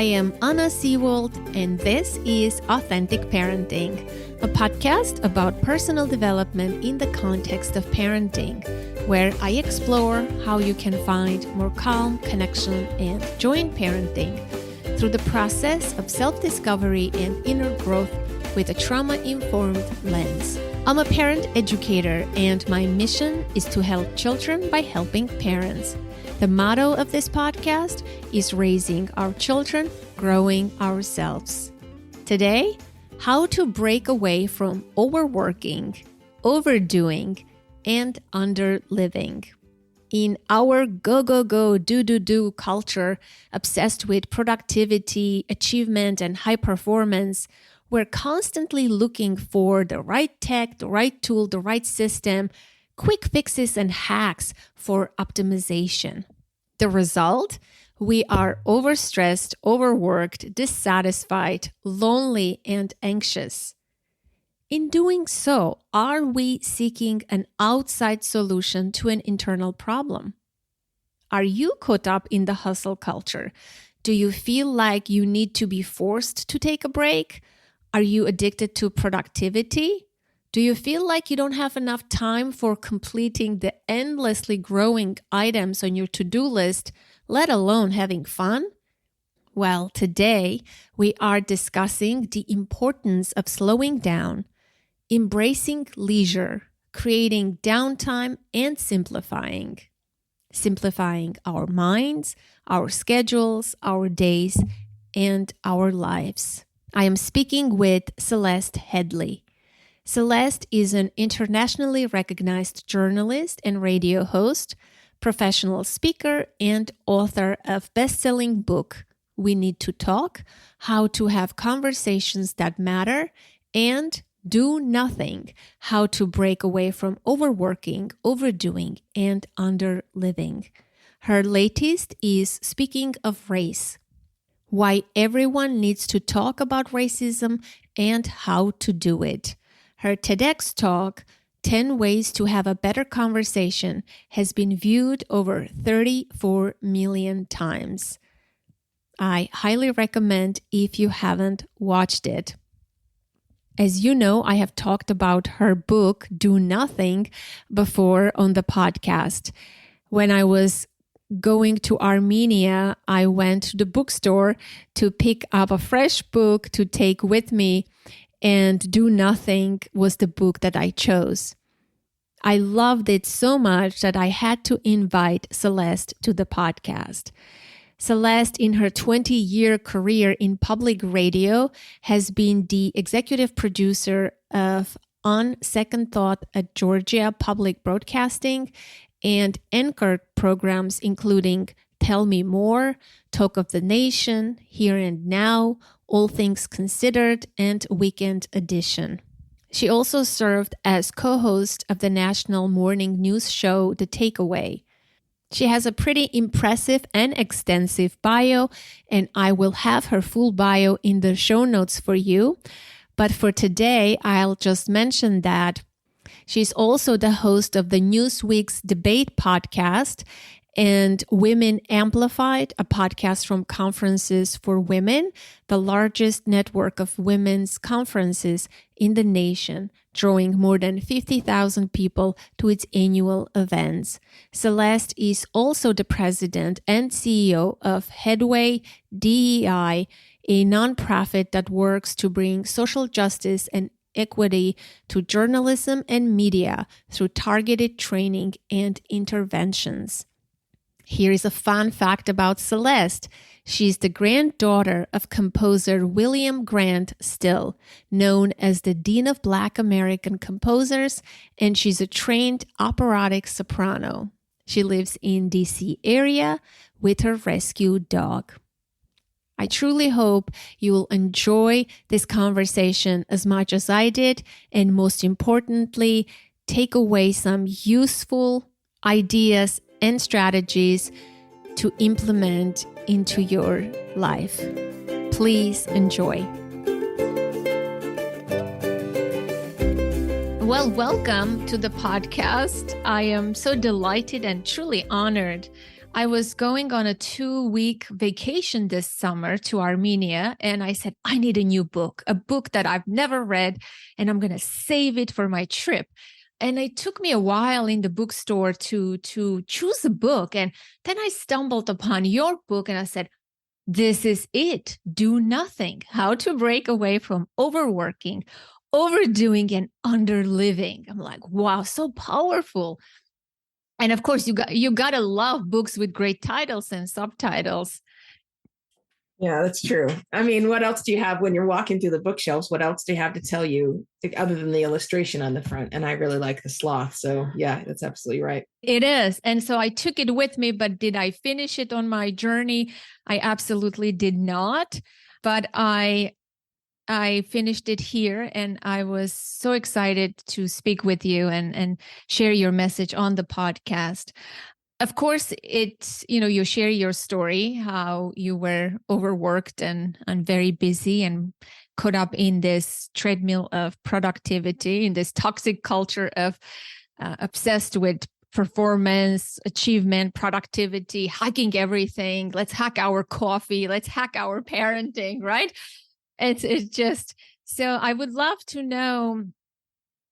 I am Anna Seawold, and this is Authentic Parenting, a podcast about personal development in the context of parenting, where I explore how you can find more calm, connection, and joy in parenting through the process of self-discovery and inner growth with a trauma-informed lens. I'm a parent educator, and my mission is to help children by helping parents. The motto of this podcast is raising our children, growing ourselves. Today, how to break away from overworking, overdoing, and underliving. In our go, do culture, obsessed with productivity, achievement, and high performance, we're constantly looking for the right tech, the right tool, the right system, quick fixes and hacks for optimization. The result? We are overstressed, overworked, dissatisfied, lonely, and anxious. In doing so, are we seeking an outside solution to an internal problem? Are you caught up in the hustle culture? Do you feel like you need to be forced to take a break? Are you addicted to productivity? Do you feel like you don't have enough time for completing the endlessly growing items on your to-do list, let alone having fun? Well, today we are discussing the importance of slowing down, embracing leisure, creating downtime, and simplifying. Simplifying our minds, our schedules, our days, and our lives. I am speaking with Celeste Headley. Celeste is an internationally recognized journalist and radio host, professional speaker, and author of best-selling book, We Need to Talk, How to Have Conversations That Matter, and Do Nothing, How to Break Away from Overworking, Overdoing, and Underliving. Her latest is Speaking of Race, Why Everyone Needs to Talk About Racism and How to Do It. Her TEDx talk, 10 Ways to Have a Better Conversation, has been viewed over 34 million times. I highly recommend if you haven't watched it. As you know, I have talked about her book, Do Nothing, before on the podcast. When I was going to Armenia, I went to the bookstore to pick up a fresh book to take with me, and Do Nothing was the book that I chose. I loved it so much that I had to invite Celeste to the podcast. Celeste, in her 20-year career in public radio, has been the executive producer of On Second Thought at Georgia Public Broadcasting and anchored programs including Tell Me More, Talk of the Nation, Here and Now, All Things Considered, and Weekend Edition. She also served as co-host of the national morning news show, The Takeaway. She has a pretty impressive and extensive bio, and I will have her full bio in the show notes for you. But for today, I'll just mention that she's also the host of the Newsweek's debate podcast and Women Amplified, a podcast from Conferences for Women, the largest network of women's conferences in the nation, drawing more than 50,000 people to its annual events. Celeste is also the president and CEO of Headway DEI, a nonprofit that works to bring social justice and equity to journalism and media through targeted training and interventions. Here is a fun fact about Celeste. She's the granddaughter of composer William Grant Still, known as the Dean of Black American Composers, and she's a trained operatic soprano. She lives in DC area with her rescue dog. I truly hope you will enjoy this conversation as much as I did, and most importantly, take away some useful ideas and strategies to implement into your life. Please enjoy. Well, welcome to the podcast. I am so delighted and truly honored I was going on a 2-week vacation this summer to Armenia, and I said, I need a new book, a book that I've never read, and I'm going to save it for my trip. And it took me a while in the bookstore to choose a book. And then I stumbled upon your book and I said, this is it. Do nothing. How to break away from overworking, overdoing, and underliving. I'm like, wow, so powerful. And of course, you gotta love books with great titles and subtitles. Yeah, that's true. I mean, what else do you have when you're walking through the bookshelves? What else do you have to tell you other than the illustration on the front? And I really like the sloth. So, yeah, that's absolutely right. It is. And so I took it with me, but did I finish it on my journey? I absolutely did not. But I finished it here, and I was so excited to speak with you and share your message on the podcast. Of course, you share your story, how you were overworked and very busy and caught up in this treadmill of productivity, in this toxic culture of obsessed with performance, achievement, productivity, hacking everything. Let's hack our coffee. Let's hack our parenting, right? It's just, so I would love to know,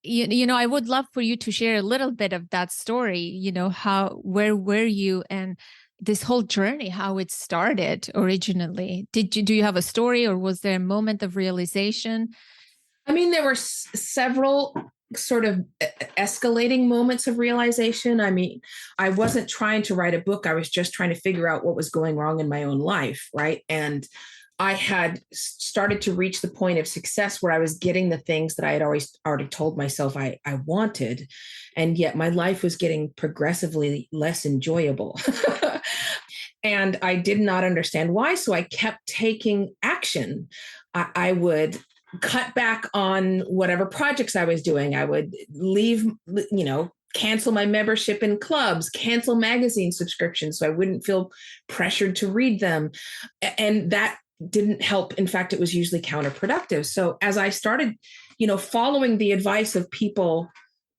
I would love for you to share a little bit of that story, where were you and this whole journey, how it started originally. Do you have a story, or was there a moment of realization? I mean, there were several sort of escalating moments of realization. I mean, I wasn't trying to write a book. I was just trying to figure out what was going wrong in my own life, right? And I had started to reach the point of success where I was getting the things that I had already told myself I wanted. And yet my life was getting progressively less enjoyable. And I did not understand why. So I kept taking action. I would cut back on whatever projects I was doing. I would leave, cancel my membership in clubs, cancel magazine subscriptions so I wouldn't feel pressured to read them. And that didn't help. In fact, it was usually counterproductive. So as I started, following the advice of people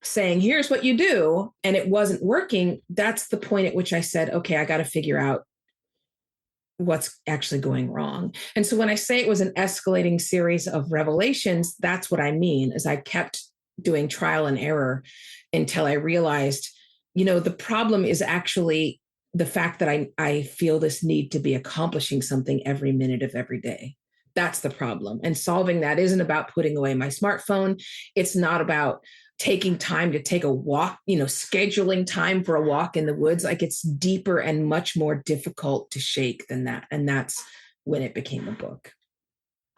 saying, here's what you do, and it wasn't working, that's the point at which I said, okay, I got to figure out what's actually going wrong. And so when I say it was an escalating series of revelations, that's what I mean, is I kept doing trial and error until I realized, the problem is actually the fact that I feel this need to be accomplishing something every minute of every day. That's the problem. And solving that isn't about putting away my smartphone. It's not about taking time to take a walk, scheduling time for a walk in the woods. Like, it's deeper and much more difficult to shake than that. And that's when it became a book.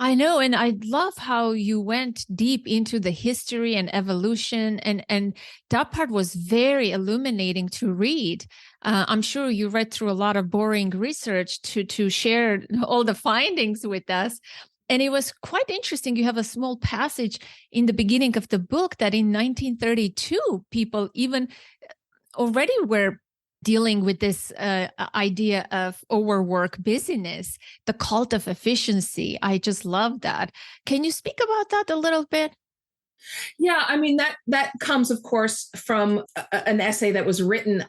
I know. And I love how you went deep into the history and evolution. And that part was very illuminating to read. I'm sure you read through a lot of boring research to share all the findings with us. And it was quite interesting. You have a small passage in the beginning of the book that in 1932, people even already were dealing with this idea of overwork, busyness, the cult of efficiency. I just love that. Can you speak about that a little bit? Yeah, I mean, that comes, of course, from an essay that was written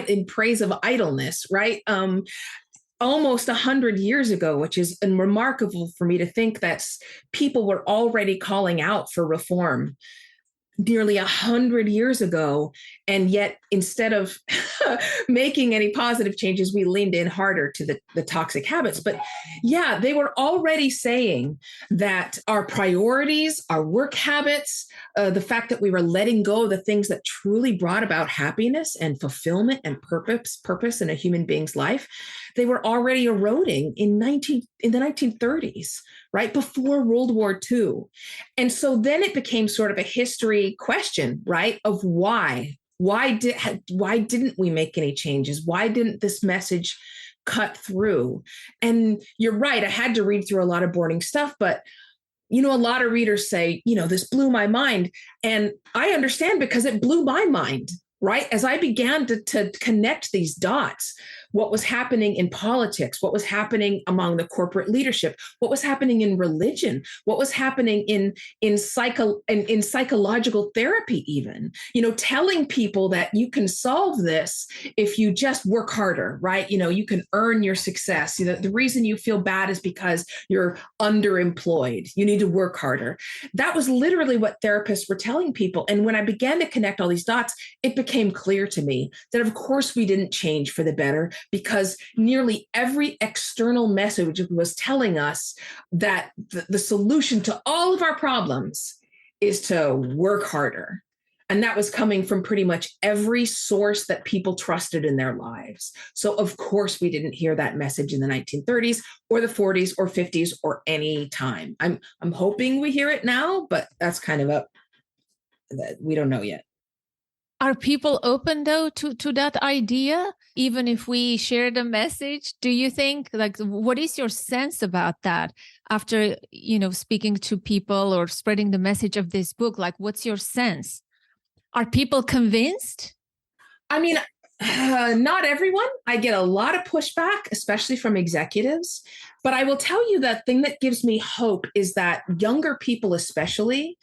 in praise of idleness, right? Almost 100 years ago, which is remarkable for me to think that people were already calling out for reform nearly 100 years ago. And yet, instead of making any positive changes, we leaned in harder to the toxic habits. But yeah, they were already saying that our priorities, our work habits, the fact that we were letting go of the things that truly brought about happiness and fulfillment and purpose in a human being's life, they were already eroding in the 1930s, right before World War II. And so then it became sort of a history question, right, of why didn't we make any changes? Why didn't this message cut through? And you're right, I had to read through a lot of boring stuff, but a lot of readers say, this blew my mind. And I understand, because it blew my mind, right? As I began to connect these dots, what was happening in politics, what was happening among the corporate leadership, what was happening in religion, what was happening in psychological therapy, even, telling people that you can solve this if you just work harder, right? You can earn your success. The reason you feel bad is because you're underemployed. You need to work harder. That was literally what therapists were telling people. And when I began to connect all these dots, it became clear to me that, of course, we didn't change for the better, because nearly every external message was telling us that the solution to all of our problems is to work harder. And that was coming from pretty much every source that people trusted in their lives. So, of course, we didn't hear that message in the 1930s or the 40s or 50s or any time. I'm hoping we hear it now, but that's kind of up. We don't know yet. Are people open, though, to that idea, even if we share the message? Do you think, like, what is your sense about that after, speaking to people or spreading the message of this book? Like, what's your sense? Are people convinced? I mean, not everyone. I get a lot of pushback, especially from executives. But I will tell you, that thing that gives me hope is that younger people, especially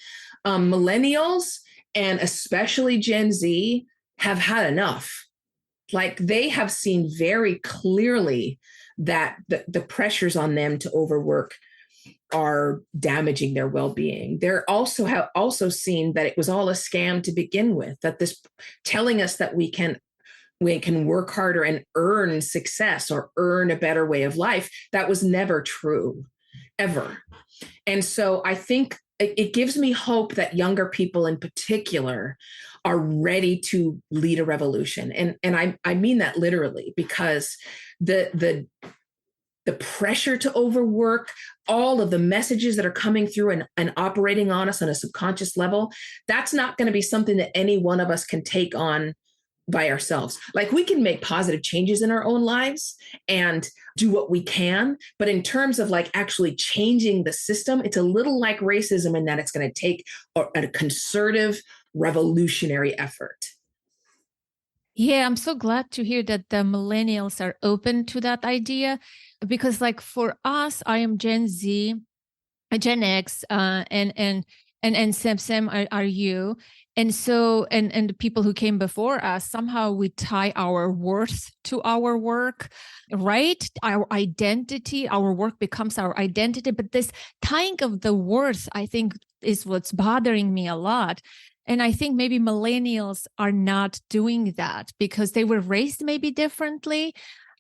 millennials, and especially Gen Z, have had enough. Like, they have seen very clearly that the pressures on them to overwork are damaging their well-being. They're have also seen that it was all a scam to begin with, that this telling us that we can work harder and earn success or earn a better way of life, that was never true, ever. And so I think it gives me hope that younger people in particular are ready to lead a revolution. And I mean that literally, because the pressure to overwork, all of the messages that are coming through and operating on us on a subconscious level, that's not going to be something that any one of us can take on by ourselves. Like, we can make positive changes in our own lives and do what we can. But in terms of like actually changing the system, it's a little like racism in that it's going to take a concerted, revolutionary effort. Yeah, I'm so glad to hear that the millennials are open to that idea, because, like, for us, I am Gen Z, Gen X, and Sam are you? And so, and the people who came before us, somehow we tie our worth to our work, right? Our identity, our work becomes our identity. But this tying of the worth, I think, is what's bothering me a lot. And I think maybe millennials are not doing that because they were raised maybe differently,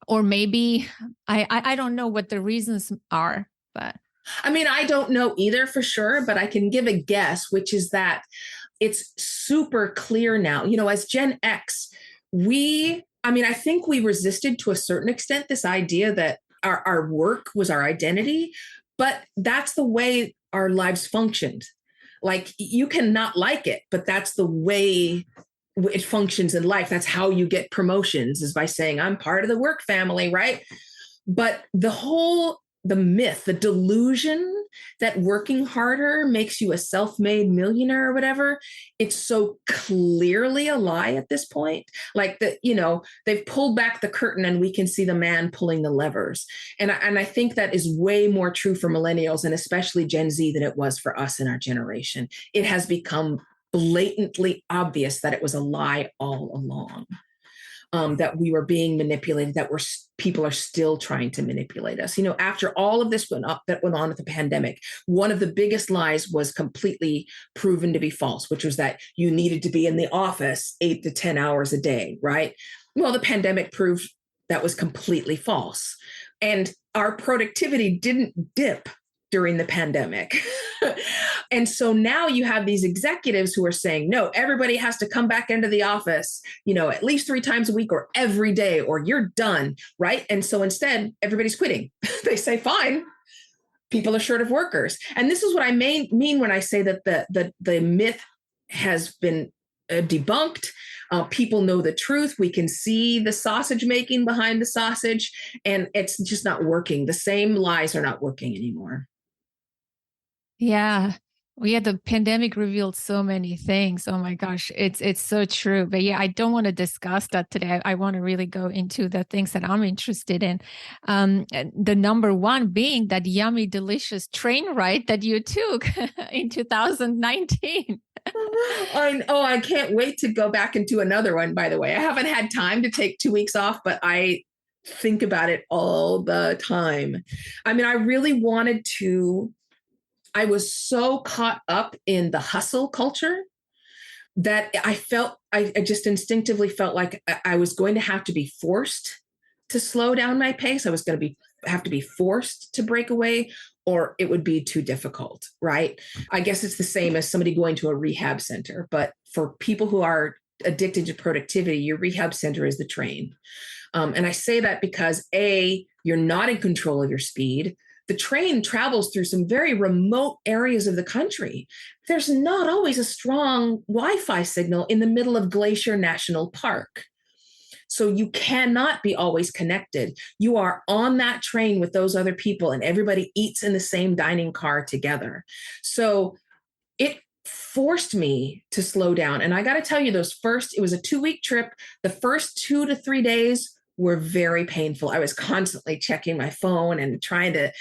or maybe I don't know what the reasons are, but. I mean, I don't know either for sure, but I can give a guess, which is that it's super clear now. As Gen X, I think we resisted to a certain extent this idea that our work was our identity, but that's the way our lives functioned. Like, you can not like it, but that's the way it functions in life. That's how you get promotions, is by saying, I'm part of the work family, right? But the myth, the delusion that working harder makes you a self-made millionaire or whatever, it's so clearly a lie at this point. Like, they've pulled back the curtain and we can see the man pulling the levers. And I think that is way more true for millennials and especially Gen Z than it was for us in our generation. It has become blatantly obvious that it was a lie all along. That we were being manipulated, that people are still trying to manipulate us. After all of this went on with the pandemic, one of the biggest lies was completely proven to be false, which was that you needed to be in the office 8 to 10 hours a day, right? Well, the pandemic proved that was completely false. And our productivity didn't dip during the pandemic. And so now you have these executives who are saying, no, everybody has to come back into the office, at least 3 times a week or every day, or you're done, right? And so instead, everybody's quitting. They say, fine, people are short of workers. And this is what I mean when I say that the myth has been debunked. People know the truth. We can see the sausage making behind the sausage, and it's just not working. The same lies are not working anymore. Yeah. Well, yeah, the pandemic revealed so many things. Oh my gosh, it's so true. But yeah, I don't want to discuss that today. I want to really go into the things that I'm interested in. And the number one being that yummy, delicious train ride that you took in 2019. I can't wait to go back and do another one, by the way. I haven't had time to take 2 weeks off, but I think about it all the time. I mean, I really wanted to, I was so caught up in the hustle culture that I just instinctively felt like I was going to have to be forced to slow down my pace. I was going to have to be forced to break away, or it would be too difficult, right? I guess it's the same as somebody going to a rehab center, but for people who are addicted to productivity, your rehab center is the train. And I say that because A, you're not in control of your speed. The train travels through some very remote areas of the country. There's not always a strong Wi Fi signal in the middle of Glacier National Park. So you cannot be always connected. You are on that train with those other people, and everybody eats in the same dining car together. So it forced me to slow down. And I got to tell you, it was a 2 week trip. The first 2 to 3 days were very painful. I was constantly checking my phone and trying to,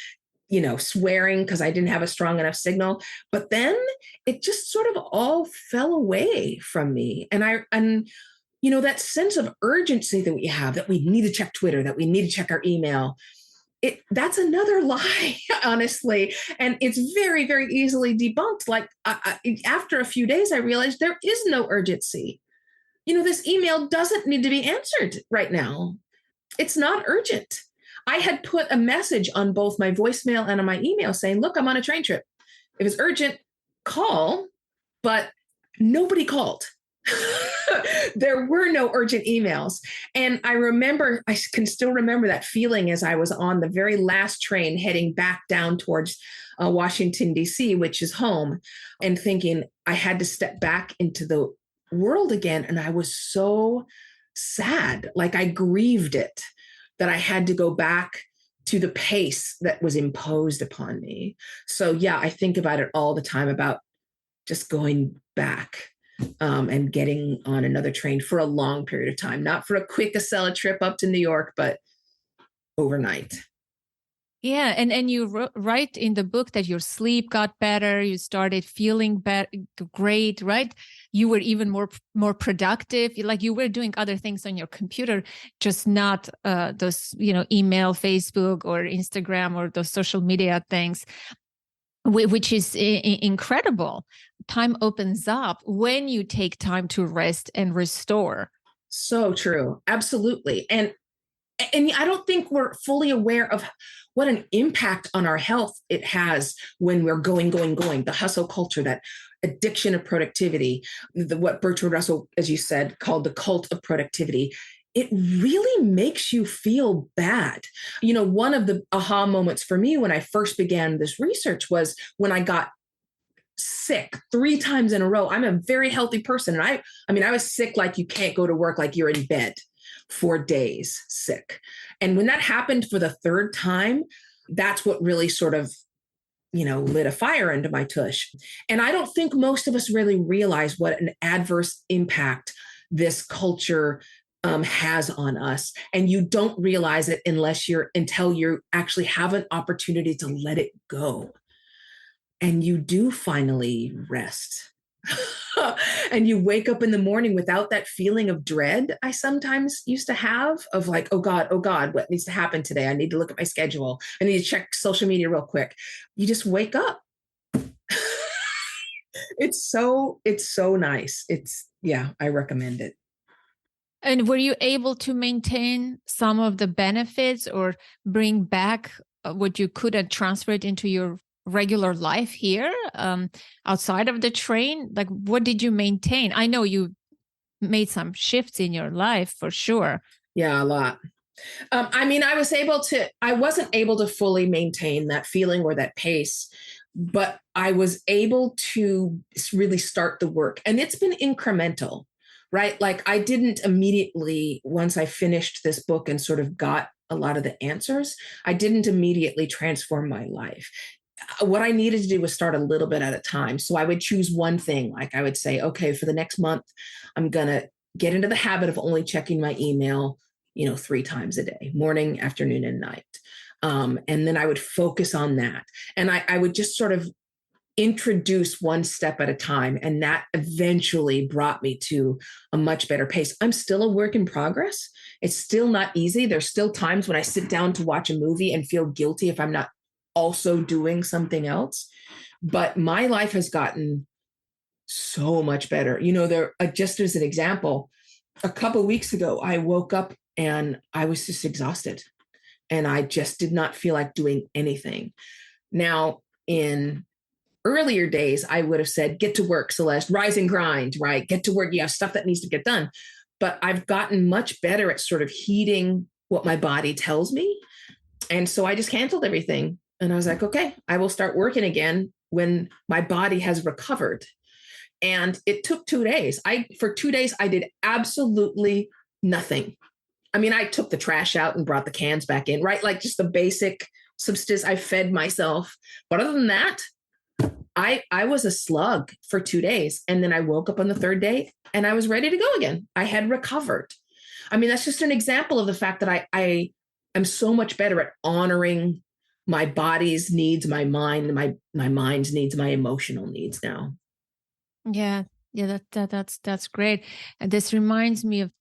swearing because I didn't have a strong enough signal. But then it just sort of all fell away from me. And that sense of urgency that we have, that we need to check Twitter, that we need to check our email, that's another lie, honestly. And it's very, very easily debunked. Like after a few days, I realized there is no urgency. This email doesn't need to be answered right now. It's not urgent. I had put a message on both my voicemail and on my email saying, look, I'm on a train trip. If it's urgent, call, but nobody called. There were no urgent emails. And I can still remember that feeling as I was on the very last train heading back down towards Washington, D.C., which is home, and thinking I had to step back into the world again. And I was so sad, like I grieved it, that I had to go back to the pace that was imposed upon me. So yeah, I think about it all the time, about just going back and getting on another train for a long period of time, not for a quick Acela trip up to New York, but overnight. Yeah, and you write in the book that your sleep got better, you started feeling great, right? You were even more productive. Like you were doing other things on your computer, just not those email, Facebook, or Instagram, or those social media things, which is incredible. Time opens up when you take time to rest and restore. So true, absolutely. And I don't think we're fully aware of what an impact on our health it has when we're going. The hustle culture, that addiction of productivity, what Bertrand Russell, as you said, called the cult of productivity. It really makes you feel bad. One of the aha moments for me when I first began this research was when I got sick 3 times in a row. I'm a very healthy person. And I was sick like you can't go to work, like you're in bed for days sick. And when that happened for the third time, that's what really sort of, lit a fire into my tush. And I don't think most of us really realize what an adverse impact this culture has on us. And you don't realize it until you actually have an opportunity to let it go. And you do finally rest. And you wake up in the morning without that feeling of dread I sometimes used to have, of like, oh God, what needs to happen today? I need to look at my schedule. I need to check social media real quick. You just wake up. It's so nice. I recommend it. And were you able to maintain some of the benefits, or bring back what you could have transferred into your regular life here, outside of the train? Like, what did you maintain? I know you made some shifts in your life for sure. Yeah, a lot. I wasn't able to fully maintain that feeling or that pace, but I was able to really start the work. And it's been incremental, right? Like I didn't immediately, once I finished this book and sort of got a lot of the answers, I didn't immediately transform my life. what I needed to do was start a little bit at a time. So I would choose one thing. Like I would say, okay, for the next month, I'm going to get into the habit of only checking my email, 3 times a day, morning, afternoon, and night. And then I would focus on that. And I would just sort of introduce one step at a time. And that eventually brought me to a much better pace. I'm still a work in progress. It's still not easy. There's still times when I sit down to watch a movie and feel guilty if I'm not also doing something else. But my life has gotten so much better. Just as an example, a couple of weeks ago, I woke up and I was just exhausted and I just did not feel like doing anything. Now, in earlier days, I would have said, get to work, Celeste, rise and grind, right? Get to work. You have stuff that needs to get done. But I've gotten much better at sort of heeding what my body tells me. And so I just canceled everything. And I was like, okay, I will start working again when my body has recovered. And it took 2 days. For 2 days, I did absolutely nothing. I mean, I took the trash out and brought the cans back in, right? Like just the basic substance. I fed myself. But other than that, I was a slug for 2 days. And then I woke up on the third day and I was ready to go again. I had recovered. I mean, that's just an example of the fact that I am so much better at honoring my body's needs, my mind, my mind's needs, my emotional needs now. Yeah, yeah, that's great. And this reminds me of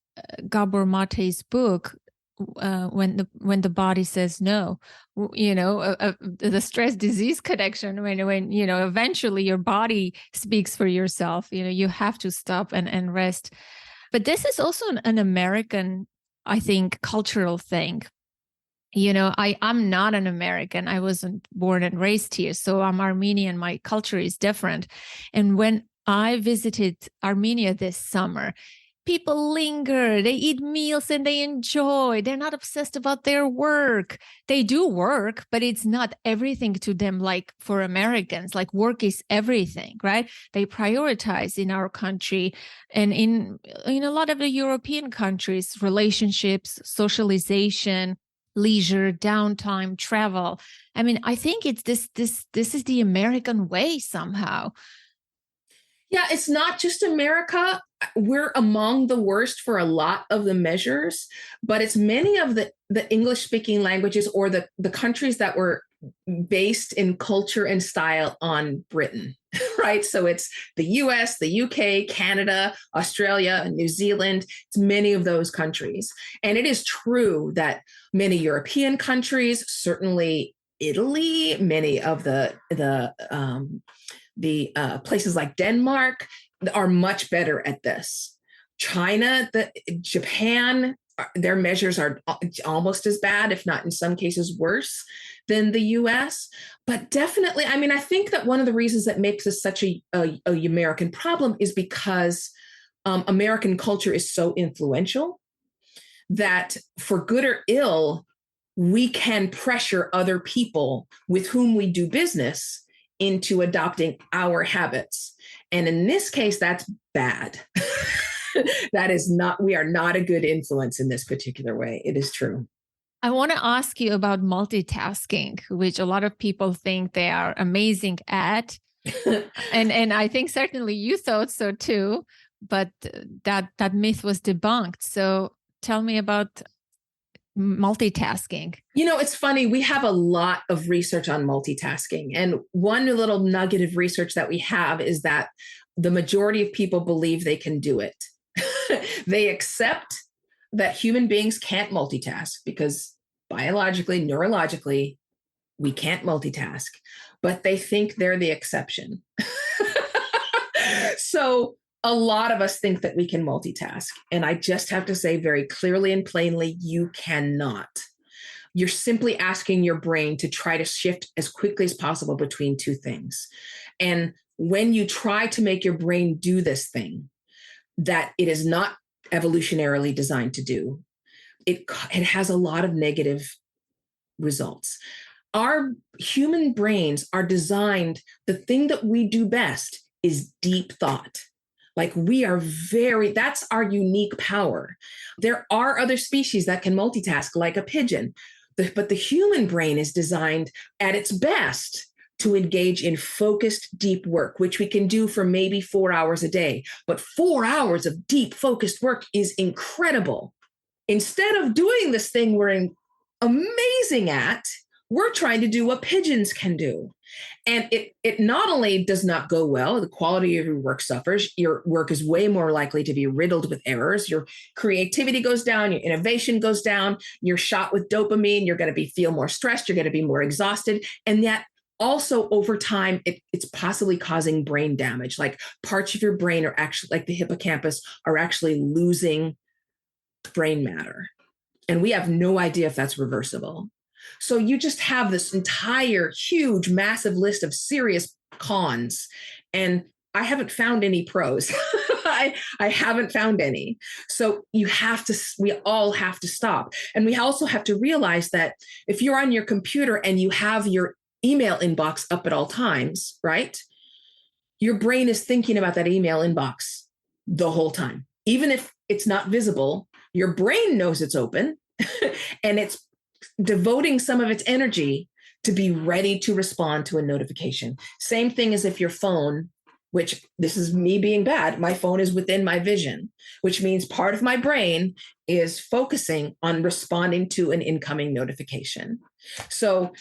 Gabor Mate's book, when the body says no. The stress disease connection. When eventually your body speaks for yourself. You have to stop and rest. But this is also an American, I think, cultural thing. I'm not an American. I wasn't born and raised here, so I'm Armenian. My culture is different. And when I visited Armenia this summer, people linger, they eat meals and they enjoy. They're not obsessed about their work. They do work, but it's not everything to them like for Americans. Like work is everything, right? They prioritize in our country and in a lot of the European countries, relationships, socialization, leisure, downtime, travel. I mean, I think it's this is the American way somehow. Yeah, it's not just America. We're among the worst for a lot of the measures, but it's many of the English speaking languages or the countries that were based in culture and style on Britain, right? So it's the US, the UK, Canada, Australia, New Zealand. It's many of those countries. And it is true that many European countries, certainly Italy, many of the places like Denmark are much better at this. China, Japan, their measures are almost as bad, if not in some cases worse than the US. But definitely, I mean, I think that one of the reasons that makes this such a American problem is because American culture is so influential that for good or ill, we can pressure other people with whom we do business into adopting our habits. And in this case, that's bad. We are not a good influence in this particular way. It is true. I want to ask you about multitasking, which a lot of people think they are amazing at. and I think certainly you thought so too, but that myth was debunked. So tell me about multitasking. It's funny. We have a lot of research on multitasking. And one little nugget of research that we have is that the majority of people believe they can do it. They accept that human beings can't multitask because biologically, neurologically, we can't multitask, but they think they're the exception. So a lot of us think that we can multitask. And I just have to say very clearly and plainly, you cannot. You're simply asking your brain to try to shift as quickly as possible between two things. And when you try to make your brain do this thing that it is not evolutionarily designed to do, it has a lot of negative results. Our human brains are designed, the thing that we do best is deep thought. Like that's our unique power. There are other species that can multitask, like a pigeon, but the human brain is designed at its best to engage in focused, deep work, which we can do for maybe 4 hours a day. But 4 hours of deep, focused work is incredible. Instead of doing this thing we're amazing at, we're trying to do what pigeons can do. And it not only does not go well, the quality of your work suffers. Your work is way more likely to be riddled with errors. Your creativity goes down, your innovation goes down, you're shot with dopamine, you're going to feel more stressed, you're going to be more exhausted. And that also over time, it's possibly causing brain damage. Like parts of your brain are actually, like the hippocampus, are actually losing brain matter. And we have no idea if that's reversible. So you just have this entire huge, massive list of serious cons. And I haven't found any pros. I haven't found any. So we all have to stop. And we also have to realize that if you're on your computer and you have your email inbox up at all times, right? Your brain is thinking about that email inbox the whole time. Even if it's not visible, your brain knows it's open and it's devoting some of its energy to be ready to respond to a notification. Same thing as if your phone, which this is me being bad, my phone is within my vision, which means part of my brain is focusing on responding to an incoming notification. So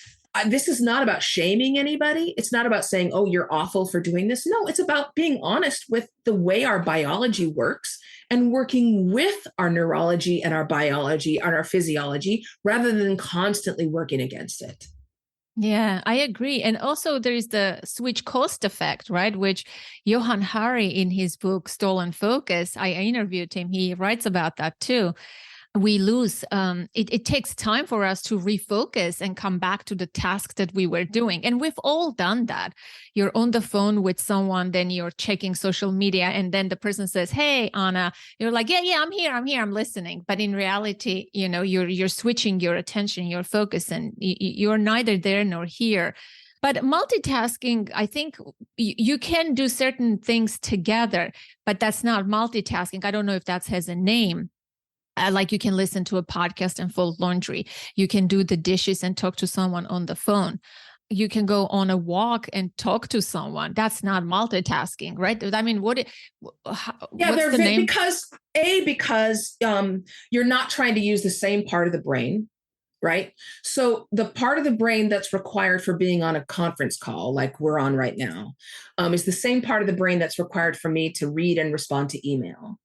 this is not about shaming anybody. It's not about saying, oh, you're awful for doing this. No, it's about being honest with the way our biology works and working with our neurology and our biology and our physiology rather than constantly working against it. Yeah, I agree. And also there is the switch cost effect, right? Which Johan Hari in his book, Stolen Focus, I interviewed him. He writes about that too. We lose, it takes time for us to refocus and come back to the task that we were doing. And we've all done that. You're on the phone with someone, then you're checking social media, and then the person says, hey, Anna, you're like, yeah, I'm here, I'm listening. But in reality, you're switching your attention, your focus, and you're neither there nor here. But multitasking, I think you can do certain things together, but that's not multitasking. I don't know if that has a name. Like you can listen to a podcast and fold laundry. You can do the dishes and talk to someone on the phone. You can go on a walk and talk to someone. That's not multitasking, right? I mean, what's the name? Because you're not trying to use the same part of the brain, right? So the part of the brain that's required for being on a conference call, like we're on right now, is the same part of the brain that's required for me to read and respond to email.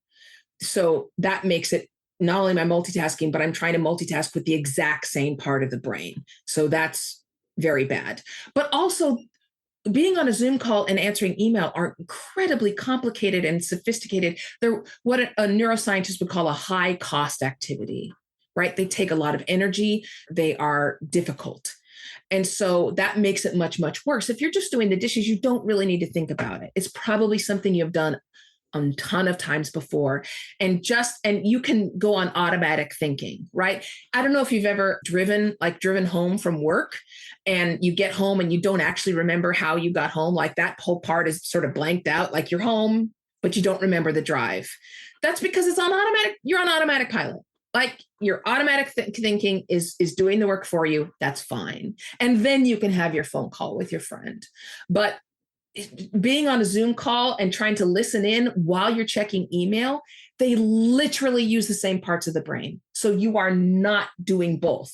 So that makes it not only am I multitasking, but I'm trying to multitask with the exact same part of the brain. So that's very bad. But also, being on a Zoom call and answering email are incredibly complicated and sophisticated. They're what a neuroscientist would call a high cost activity, right? They take a lot of energy. They are difficult. And so that makes it much, much worse. If you're just doing the dishes, you don't really need to think about it. It's probably something you've done a ton of times before, and you can go on automatic thinking, right? I don't know if you've ever driven home from work and you get home and you don't actually remember how you got home. Like that whole part is sort of blanked out, like you're home, but you don't remember the drive. That's because it's on automatic. You're on automatic pilot. Like your automatic thinking is doing the work for you. That's fine. And then you can have your phone call with your friend. But being on a Zoom call and trying to listen in while you're checking email, they literally use the same parts of the brain. So you are not doing both.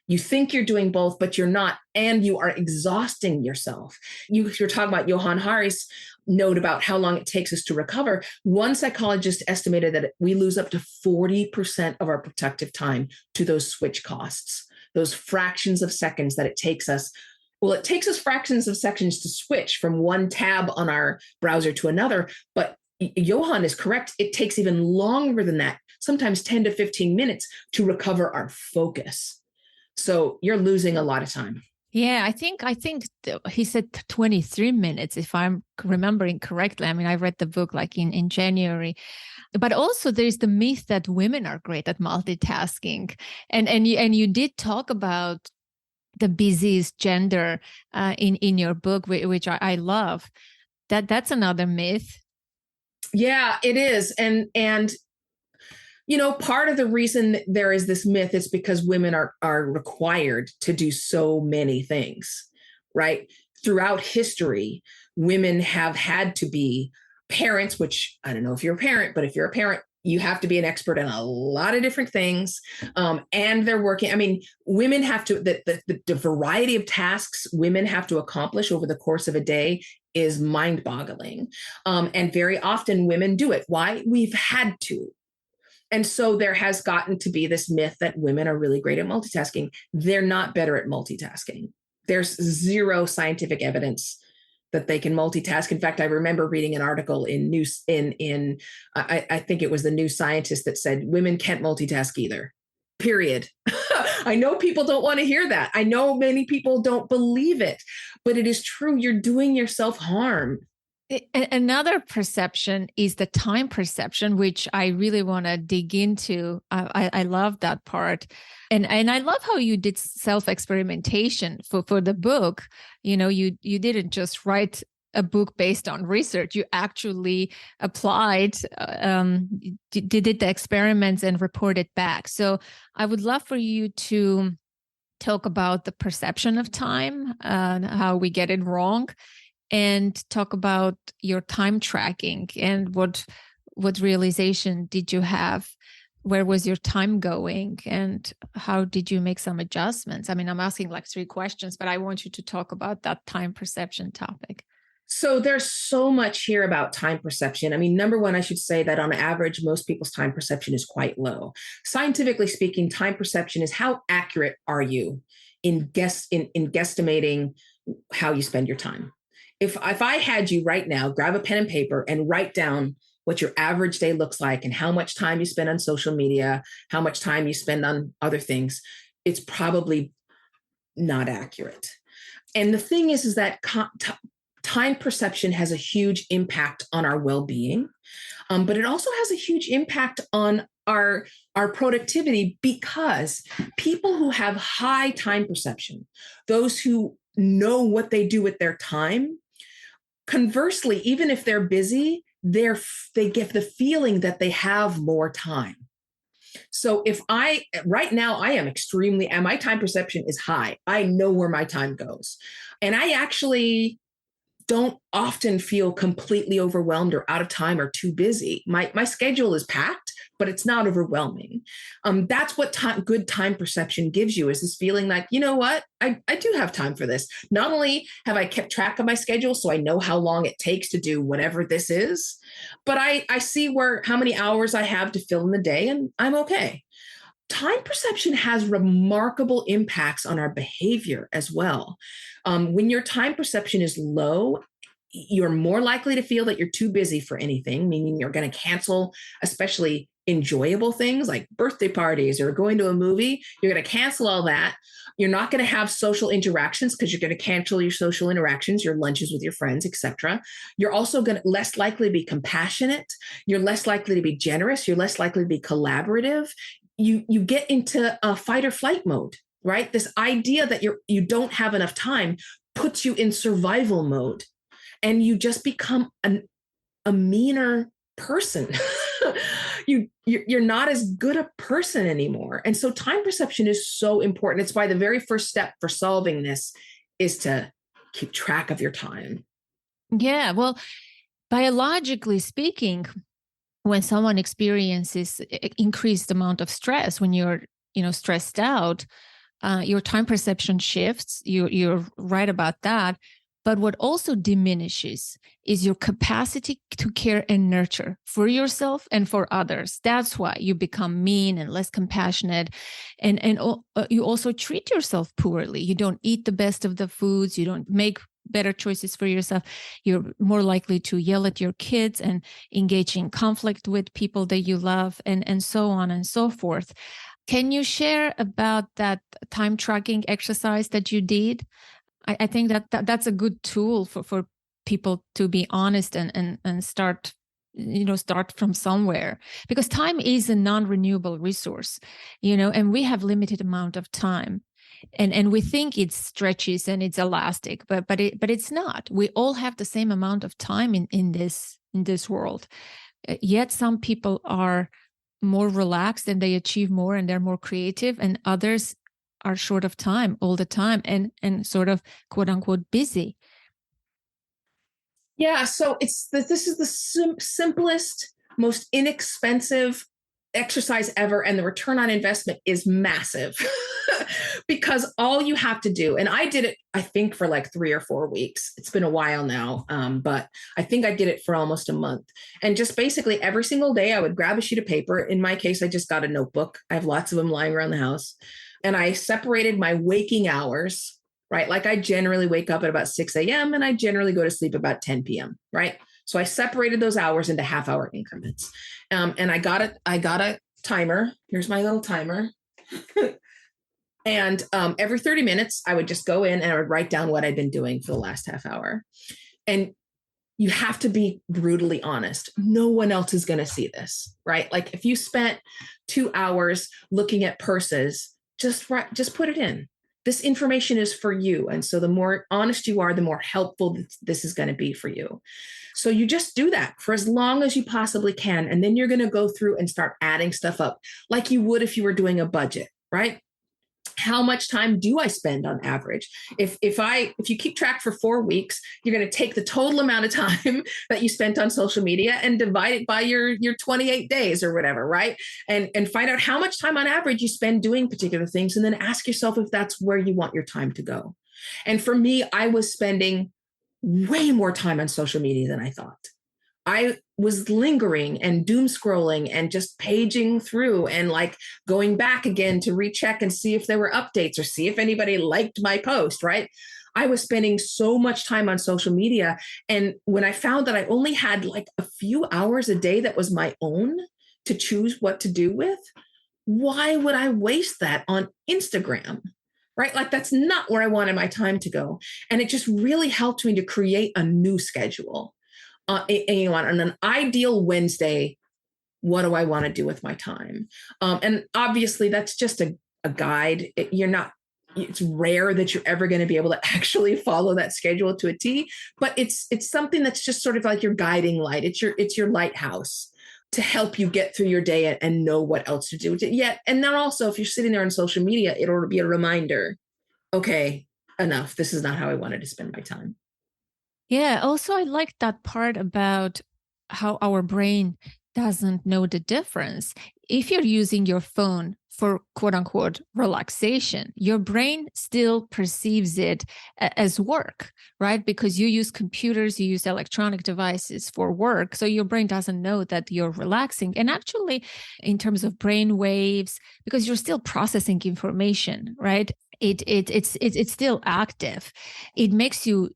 You think you're doing both, but you're not, and you are exhausting yourself. You're talking about Johan Hari's note about how long it takes us to recover. One psychologist estimated that we lose up to 40% of our productive time to those switch costs, those fractions of seconds that it takes us. Well, it takes us fractions of seconds to switch from one tab on our browser to another, but Johan is correct. It takes even longer than that, sometimes 10 to 15 minutes to recover our focus. So you're losing a lot of time. Yeah, I think he said 23 minutes, if I'm remembering correctly. I mean, I read the book like in January. But also there's the myth that women are great at multitasking. And you did talk about the busiest gender in your book, which I love. That's another myth. Yeah, it is. And part of the reason there is this myth is because women are required to do so many things, right? throughout history, women have had to be parents, which I don't know if you're a parent, but if you're a parent, you have to be an expert in a lot of different things. And they're working. I mean, women have to, the variety of tasks women have to accomplish over the course of a day is mind boggling. And very often women do it. Why? We've had to. And so there has gotten to be this myth that women are really great at multitasking. They're not better at multitasking. There's zero scientific evidence that they can multitask. In fact, I remember reading an article in news in I think it was the New Scientist that said women can't multitask either. Period. I know people don't want to hear that. I know many people don't believe it, but it is true. You're doing yourself harm. Another perception is the time perception, which I really want to dig into. I love that part. And I love how you did self-experimentation for the book. You didn't just write a book based on research. You actually applied, did the experiments and reported back. So I would love for you to talk about the perception of time, how we get it wrong, and talk about your time tracking and what realization did you have? Where was your time going? And how did you make some adjustments? I mean, I'm asking like 3 questions, but I want you to talk about that time perception topic. So there's so much here about time perception. I mean, number one, I should say that on average, most people's time perception is quite low. Scientifically speaking, time perception is how accurate are you in guesstimating how you spend your time. If I had you right now, grab a pen and paper and write down what your average day looks like and how much time you spend on social media, how much time you spend on other things, it's probably not accurate. And the thing is that time perception has a huge impact on our well-being, but it also has a huge impact on our productivity, because people who have high time perception, those who know what they do with their time, conversely, even if they're busy, they get the feeling that they have more time. So if right now I am and my time perception is high. I know where my time goes. And I actually don't often feel completely overwhelmed or out of time or too busy. My schedule is packed, but it's not overwhelming. That's what good time perception gives you, is this feeling like, you know what, I do have time for this. Not only have I kept track of my schedule, so I know how long it takes to do whatever this is, but I see how many hours I have to fill in the day, and I'm okay. Time perception has remarkable impacts on our behavior as well. When your time perception is low, you're more likely to feel that you're too busy for anything, meaning you're going to cancel, especially enjoyable things like birthday parties or going to a movie. You're going to cancel all that. You're not going to have social interactions because you're going to cancel your social interactions, your lunches with your friends, etc. You're also less likely to be compassionate. You're less likely to be generous. You're less likely to be collaborative. You get into a fight or flight mode, right? This idea that you don't have enough time puts you in survival mode, and you just become a meaner person. You're not as good a person anymore. And so time perception is so important. It's why the very first step for solving this is to keep track of your time. Yeah, well, biologically speaking, when someone experiences increased amount of stress, when you're stressed out, your time perception shifts. You're right about that. But what also diminishes is your capacity to care and nurture for yourself and for others. That's why you become mean and less compassionate. And you also treat yourself poorly. You don't eat the best of the foods. You don't make better choices for yourself. You're more likely to yell at your kids and engage in conflict with people that you love, and so on and so forth. Can you share about that time tracking exercise that you did? I think that's a good tool for people to be honest and start from somewhere, because time is a non-renewable resource, and we have limited amount of time, and we think it stretches and it's elastic, but it's not. We all have the same amount of time in this world. Yet some people are more relaxed and they achieve more and they're more creative, and others are short of time all the time and sort of quote unquote busy. Yeah, so this is the simplest, most inexpensive exercise ever, and the return on investment is massive because all you have to do, and I did it, I think for like 3 or 4 weeks. It's been a while now, but I think I did it for almost a month. And just basically every single day, I would grab a sheet of paper. In my case, I just got a notebook. I have lots of them lying around the house, and I separated my waking hours, right? Like I generally wake up at about 6 a.m. and I generally go to sleep about 10 p.m., right? So I separated those hours into half-hour increments. And I got a timer. Here's my little timer. And every 30 minutes, I would just go in and I would write down what I'd been doing for the last half hour. And you have to be brutally honest. No one else is going to see this, right? Like if you spent 2 hours looking at purses, just put it in. This information is for you. And so the more honest you are, the more helpful this is going to be for you. So you just do that for as long as you possibly can. And then you're going to go through and start adding stuff up like you would if you were doing a budget, right? How much time do I spend on average? If you keep track for 4 weeks, you're going to take the total amount of time that you spent on social media and divide it by your 28 days or whatever, right? And find out how much time on average you spend doing particular things, and then ask yourself if that's where you want your time to go. And for me, I was spending way more time on social media than I thought. I was lingering and doom scrolling and just paging through and like going back again to recheck and see if there were updates or see if anybody liked my post, right? I was spending so much time on social media. And when I found that I only had like a few hours a day that was my own to choose what to do with, why would I waste that on Instagram? Right? Like that's not where I wanted my time to go. And it just really helped me to create a new schedule. On an ideal Wednesday, what do I want to do with my time? And obviously, that's just a guide. It's rare that you're ever going to be able to actually follow that schedule to a T, but it's something that's just sort of like your guiding light. It's your lighthouse to help you get through your day and know what else to do with it. Yet, and then also, if you're sitting there on social media, it'll be a reminder. Okay, enough. This is not how I wanted to spend my time. Yeah, also I like that part about how our brain doesn't know the difference. If you're using your phone for quote unquote relaxation, your brain still perceives it as work, right? Because you use computers, you use electronic devices for work. So your brain doesn't know that you're relaxing. And actually, in terms of brain waves, because you're still processing information, right? It's still active. It makes you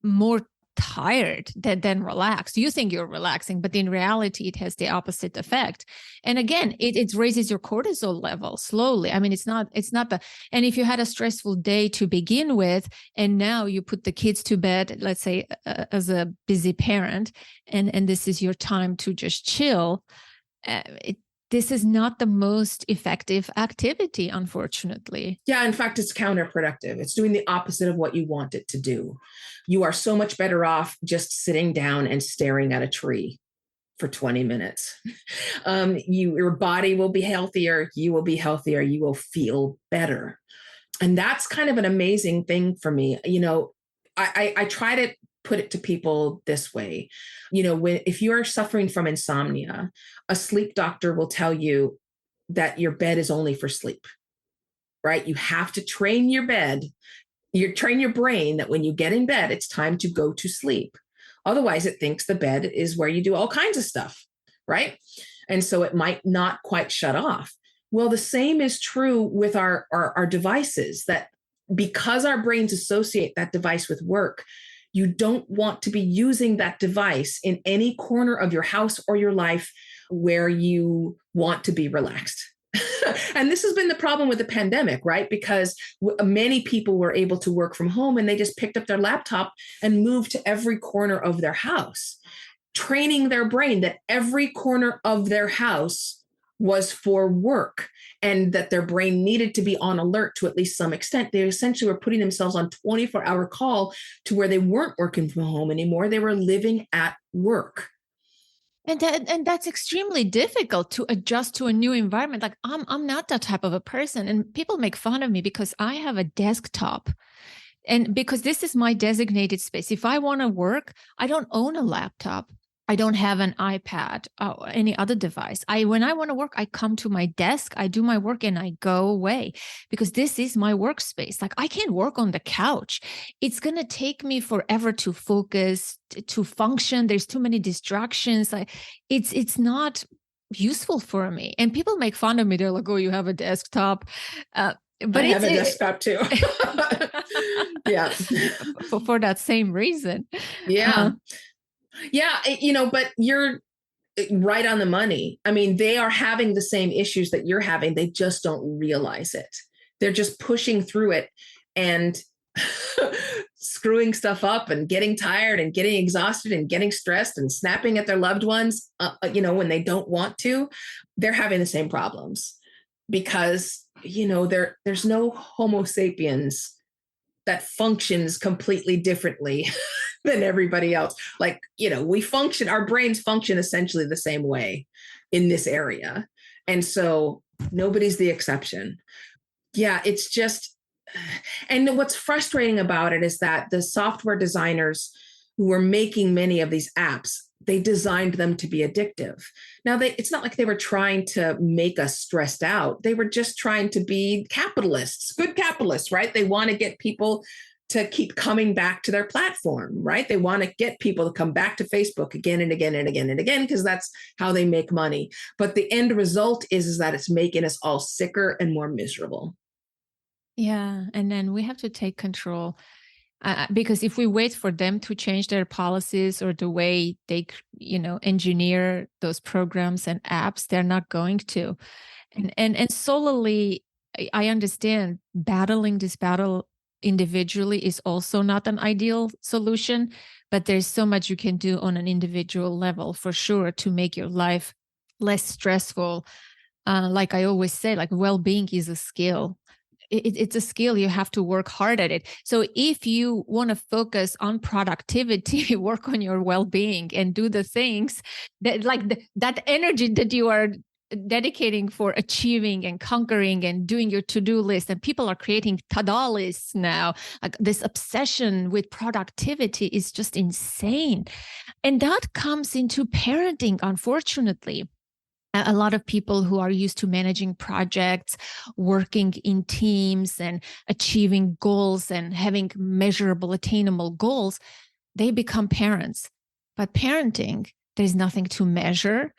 more tired than relaxed. You think you're relaxing, but in reality, it has the opposite effect. And again, it raises your cortisol level slowly. I mean, it's not and if you had a stressful day to begin with, and now you put the kids to bed, let's say as a busy parent, and this is your time to just chill, this is not the most effective activity, unfortunately. Yeah, in fact, it's counterproductive. It's doing the opposite of what you want it to do. You are so much better off just sitting down and staring at a tree for 20 minutes. Your body will be healthier. You will be healthier. You will feel better. And that's kind of an amazing thing for me. I try to put it to people this way. If you are suffering from insomnia, a sleep doctor will tell you that your bed is only for sleep, right? You have to train your train your brain that when you get in bed, it's time to go to sleep. Otherwise, it thinks the bed is where you do all kinds of stuff, right? And so it might not quite shut off. Well, the same is true with our devices, that because our brains associate that device with work, you don't want to be using that device in any corner of your house or your life where you want to be relaxed. And this has been the problem with the pandemic, right? Because many people were able to work from home and they just picked up their laptop and moved to every corner of their house, training their brain that every corner of their house was for work and that their brain needed to be on alert to at least some extent. They essentially were putting themselves on 24-hour call to where they weren't working from home anymore. They were living at work. And that's extremely difficult to adjust to a new environment. Like I'm not that type of a person, and people make fun of me because I have a desktop. And because this is my designated space, if I want to work, I don't own a laptop. I don't have an iPad or any other device. When I want to work, I come to my desk, I do my work, and I go away because this is my workspace. Like I can't work on the couch. It's going to take me forever to focus, to function. There's too many distractions. It's not useful for me. And people make fun of me. They're like, "Oh, you have a desktop." But I have a desktop too. Yeah. For that same reason. Yeah. Yeah. But you're right on the money. I mean, they are having the same issues that you're having. They just don't realize it. They're just pushing through it and screwing stuff up and getting tired and getting exhausted and getting stressed and snapping at their loved ones, when they don't want to. They're having the same problems because, there's no Homo sapiens that functions completely differently than everybody else. Like, our brains function essentially the same way in this area. And so nobody's the exception. Yeah, it's just, and what's frustrating about it is that the software designers who were making many of these apps, they designed them to be addictive. Now, it's not like they were trying to make us stressed out. They were just trying to be capitalists, good capitalists, right? They want to get people to keep coming back to their platform, right? They want to get people to come back to Facebook again and again and again and again, because that's how they make money. But the end result is that it's making us all sicker and more miserable. Yeah. And then we have to take control. Because if we wait for them to change their policies or the way they, engineer those programs and apps, they're not going to. And solely, I understand battling this battle individually is also not an ideal solution, but there's so much you can do on an individual level for sure to make your life less stressful. Like I always say, like well-being is a skill. It's a skill. You have to work hard at it. So if you want to focus on productivity, work on your well-being and do the things that that energy that you are dedicating for achieving and conquering and doing your to-do list. And people are creating ta-da lists now. Like this obsession with productivity is just insane. And that comes into parenting, unfortunately. A lot of people who are used to managing projects, working in teams and achieving goals and having measurable, attainable goals, they become parents. But parenting, there's nothing to measure.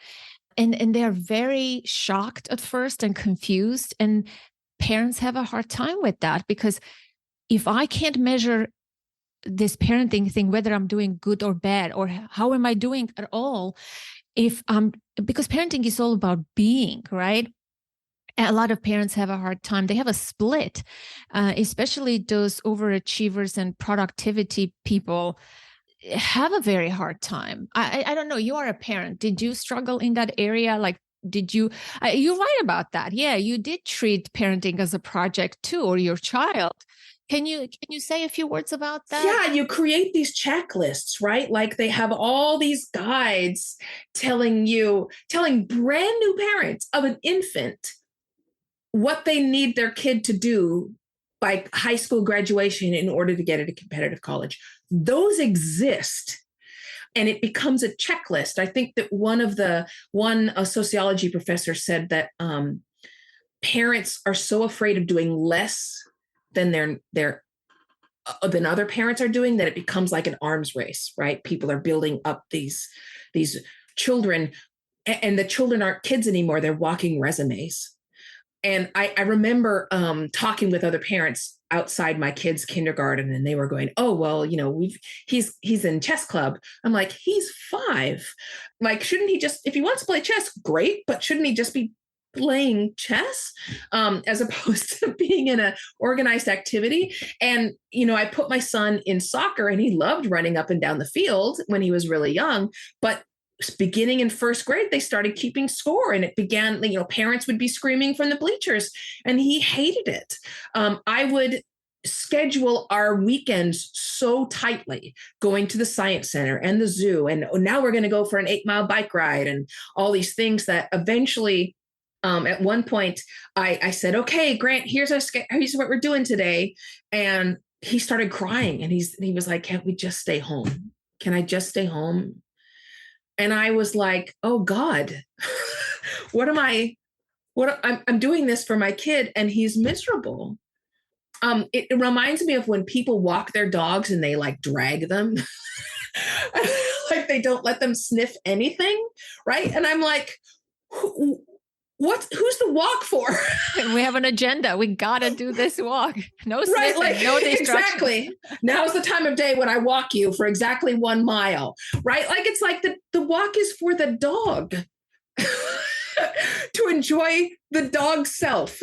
And they're very shocked at first and confused. And parents have a hard time with that because if I can't measure this parenting thing, whether I'm doing good or bad, or how am I doing at all, because parenting is all about being, right? A lot of parents have a hard time. They have a split, especially those overachievers and productivity people have a very hard time. I don't know. You are a parent. Did you struggle in that area? Like, did you, you're right about that. Yeah, you did treat parenting as a project too, or your child. Can you say a few words about that? Yeah, you create these checklists, right? Like they have all these guides telling brand new parents of an infant what they need their kid to do by high school graduation in order to get into competitive college. Those exist. And it becomes a checklist. I think that a sociology professor said that parents are so afraid of doing less than than other parents are doing that it becomes like an arms race, right? People are building up these children, and the children aren't kids anymore. They're walking resumes. And I remember talking with other parents outside my kids' kindergarten, and they were going, "Oh, well, he's in chess club." I'm like, "He's 5. Like, shouldn't he just, if he wants to play chess, great, but shouldn't he just be playing chess as opposed to being in an organized activity?" And, I put my son in soccer, and he loved running up and down the field when he was really young, but beginning in first grade, they started keeping score, and it began, parents would be screaming from the bleachers, and he hated it. I would schedule our weekends so tightly, going to the science center and the zoo, and now we're going to go for an 8-mile bike ride and all these things that eventually, at one point I said, "Okay, Grant, here's what we're doing today." And he started crying, and he was like, can't we just stay home? Can I just stay home? And I was like, oh God, what am I, I'm doing this for my kid and he's miserable. It reminds me of when people walk their dogs and they like drag them, like they don't let them sniff anything, right? And I'm like, who's the walk for? We have an agenda. We gotta do this walk. No Right, sniffing, like no distractions. exactly. Now's the time of day when I walk you for exactly 1 mile, right? Like it's like the walk is for the dog. To enjoy the dog's self.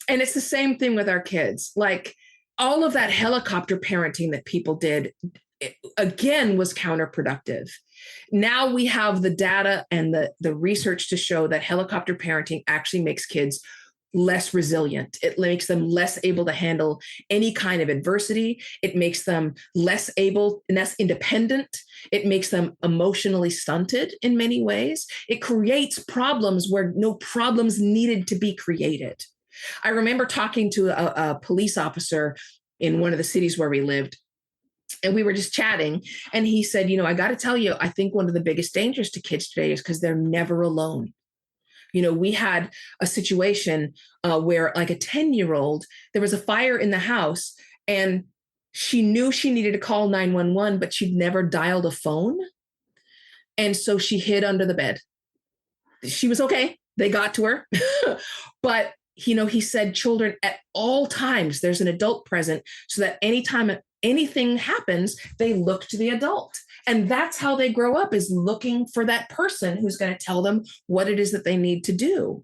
And it's the same thing with our kids. Like all of that helicopter parenting that people did, again, was counterproductive. Now we have the data and the research to show that helicopter parenting actually makes kids less resilient. It makes them less able to handle any kind of adversity. It makes them less able and less independent. It makes them emotionally stunted in many ways. It creates problems where no problems needed to be created. I remember talking to a police officer in one of the cities where we lived, and we were just chatting, and he said, I got to tell you, I think one of the biggest dangers to kids today is because they're never alone. We had a situation where like a 10-year-old, there was a fire in the house and she knew she needed to call 911, but she'd never dialed a phone. And so she hid under the bed. She was okay. They got to her. But, he said children at all times, there's an adult present so that anytime anything happens, they look to the adult. And that's how they grow up, is looking for that person who's going to tell them what it is that they need to do.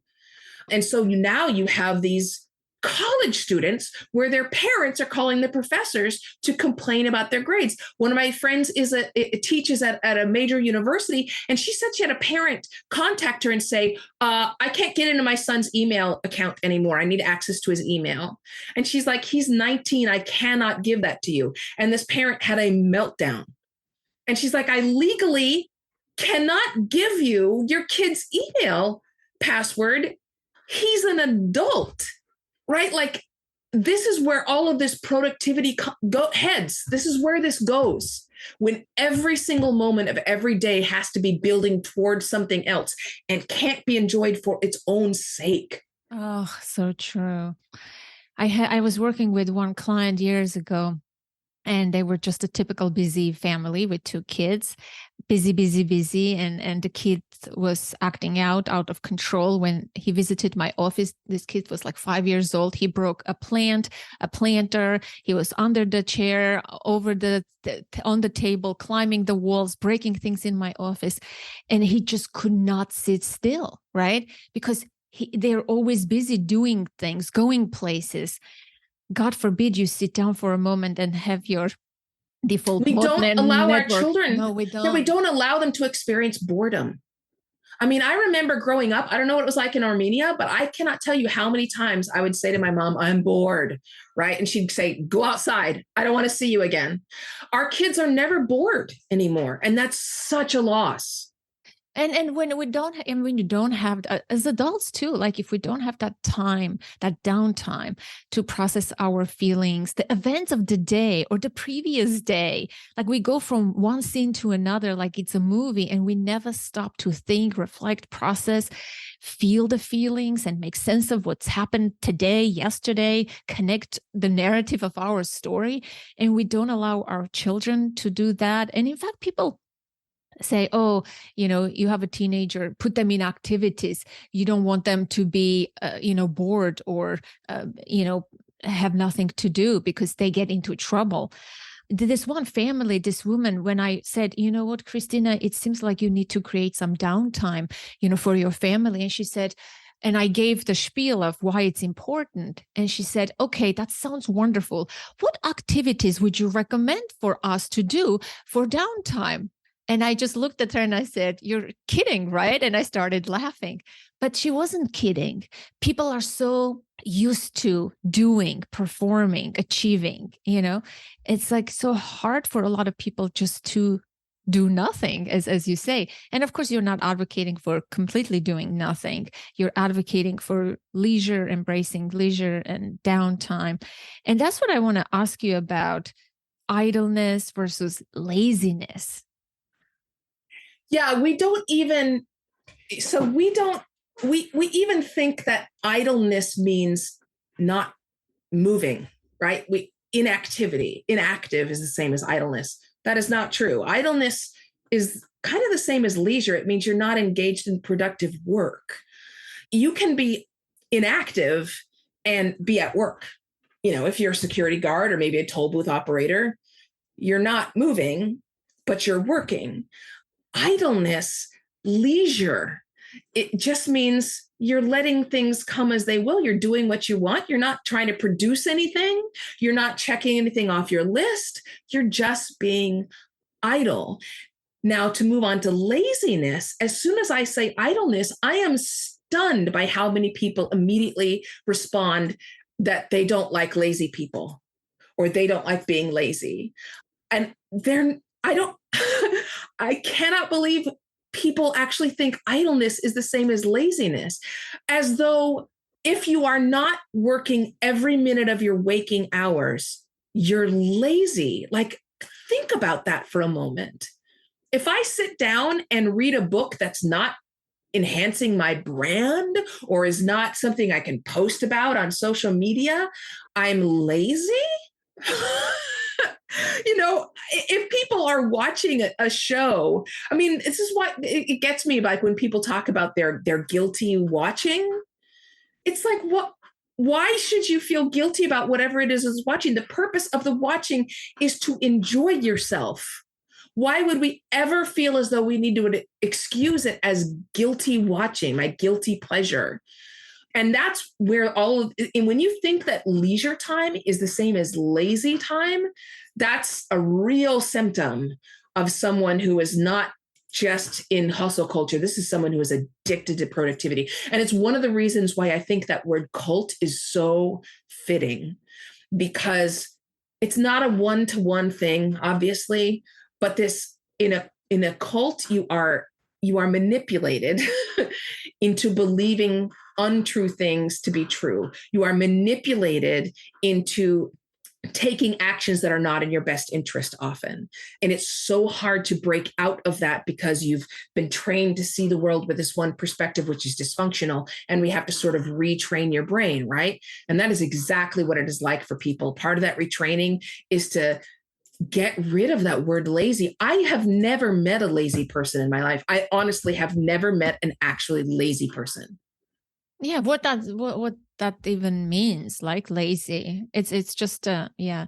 And so now you have these college students where their parents are calling the professors to complain about their grades. One of my friends teaches at a major university, and she said she had a parent contact her and say, I can't get into my son's email account anymore. I need access to his email. And she's like, he's 19. I cannot give that to you. And this parent had a meltdown. And she's like, I legally cannot give you your kid's email password. He's an adult, right? Like, this is where all of this productivity heads. This is where this goes, when every single moment of every day has to be building towards something else and can't be enjoyed for its own sake. Oh, so true. I was working with one client years ago, and they were just a typical busy family with 2 kids, busy. And the kid was acting out of control. When he visited my office, this kid was like 5 years old. He broke a planter. He was under the chair, over on the table, climbing the walls, breaking things in my office. And he just could not sit still, right? Because they're always busy doing things, going places. God forbid you sit down for a moment and have your default. We don't allow our children. No, we don't. Yeah, we don't allow them to experience boredom. I mean, I remember growing up, I don't know what it was like in Armenia, but I cannot tell you how many times I would say to my mom, I'm bored, right? And she'd say, go outside. I don't want to see you again. Our kids are never bored anymore. And that's such a loss. And when you don't have, as adults too, like if we don't have that time, that downtime to process our feelings, the events of the day or the previous day, like we go from one scene to another, like it's a movie, and we never stop to think, reflect, process, feel the feelings, and make sense of what's happened today, yesterday, connect the narrative of our story. And we don't allow our children to do that. And in fact, people say, oh, you have a teenager, put them in activities. You don't want them to be, bored or, have nothing to do because they get into trouble. This one family, this woman, when I said, you know what, Christina, it seems like you need to create some downtime, for your family. And she said, and I gave the spiel of why it's important. And she said, okay, that sounds wonderful. What activities would you recommend for us to do for downtime? And I just looked at her and I said, you're kidding, right? And I started laughing. But she wasn't kidding. People are so used to doing, performing, achieving, It's like so hard for a lot of people just to do nothing, as you say. And of course, you're not advocating for completely doing nothing. You're advocating for leisure, embracing leisure and downtime. And that's what I want to ask you about, idleness versus laziness. Yeah, we don't even, so we don't, we even think that idleness means not moving, right? Inactive is the same as idleness. That is not true. Idleness is kind of the same as leisure. It means you're not engaged in productive work. You can be inactive and be at work. If you're a security guard or maybe a toll booth operator, you're not moving, but you're working. Idleness, leisure, it just means you're letting things come as they will. You're doing what you want. You're not trying to produce anything. You're not checking anything off your list. You're just being idle. Now, to move on to laziness, as soon as I say idleness, I am stunned by how many people immediately respond that they don't like lazy people or they don't like being lazy. And I don't, I cannot believe people actually think idleness is the same as laziness, as though if you are not working every minute of your waking hours, you're lazy. Like, think about that for a moment. If I sit down and read a book that's not enhancing my brand or is not something I can post about on social media, I'm lazy. If people are watching a show, I mean, this is what it gets me, like when people talk about their guilty watching. It's like, what? Why should you feel guilty about whatever it is watching? The purpose of the watching is to enjoy yourself. Why would we ever feel as though we need to excuse it as guilty watching, my guilty pleasure? And that's where and when you think that leisure time is the same as lazy time, that's a real symptom of someone who is not just in hustle culture. This is someone who is addicted to productivity. And it's one of the reasons why I think that word cult is so fitting, because it's not a one-to-one thing, obviously, but this in a cult, you are manipulated into believing untrue things to be true. You are manipulated into taking actions that are not in your best interest often. And it's so hard to break out of that because you've been trained to see the world with this one perspective, which is dysfunctional. And we have to sort of retrain your brain, right? And that is exactly what it is like for people. Part of that retraining is to get rid of that word lazy. I have never met a lazy person in my life. I honestly have never met an actually lazy person. Yeah, what that even means, like lazy. It's just yeah.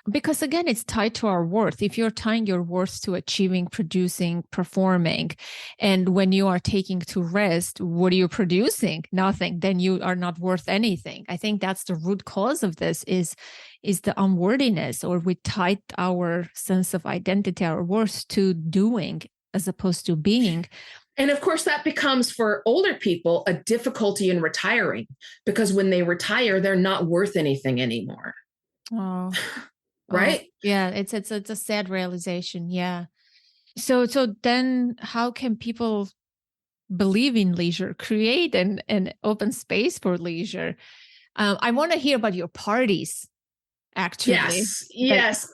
Because again, it's tied to our worth. If you're tying your worth to achieving, producing, performing, and when you are taking to rest, what are you producing? Nothing. Then you are not worth anything. I think that's the root cause of this is the unworthiness, or we tied our sense of identity, our worth to doing as opposed to being. And of course, that becomes for older people a difficulty in retiring, because when they retire, they're not worth anything anymore. Oh, right? Oh, yeah, it's a sad realization. Yeah. So then how can people believe in leisure, create an open space for leisure? I want to hear about your parties, actually. Yes.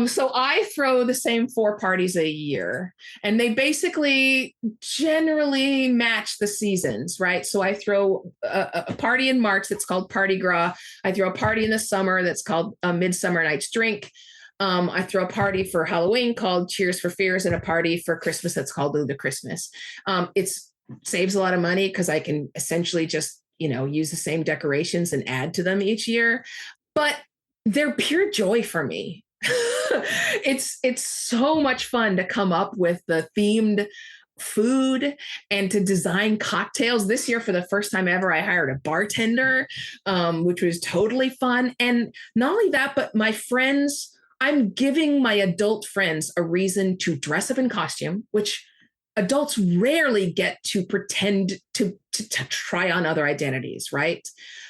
So I throw the same 4 parties a year, and they basically generally match the seasons, right? So I throw a party in March that's called Party Gras. I throw a party in the summer that's called Midsummer Night's Drink. I throw a party for Halloween called Cheers for Fears, and a party for Christmas that's called Lou the Christmas. It saves a lot of money because I can essentially just use the same decorations and add to them each year. But they're pure joy for me. It's so much fun to come up with the themed food and to design cocktails. This year, for the first time ever, I hired a bartender, which was totally fun. And not only that, but my friends, I'm giving my adult friends a reason to dress up in costume, which adults rarely get to pretend to try on other identities, right?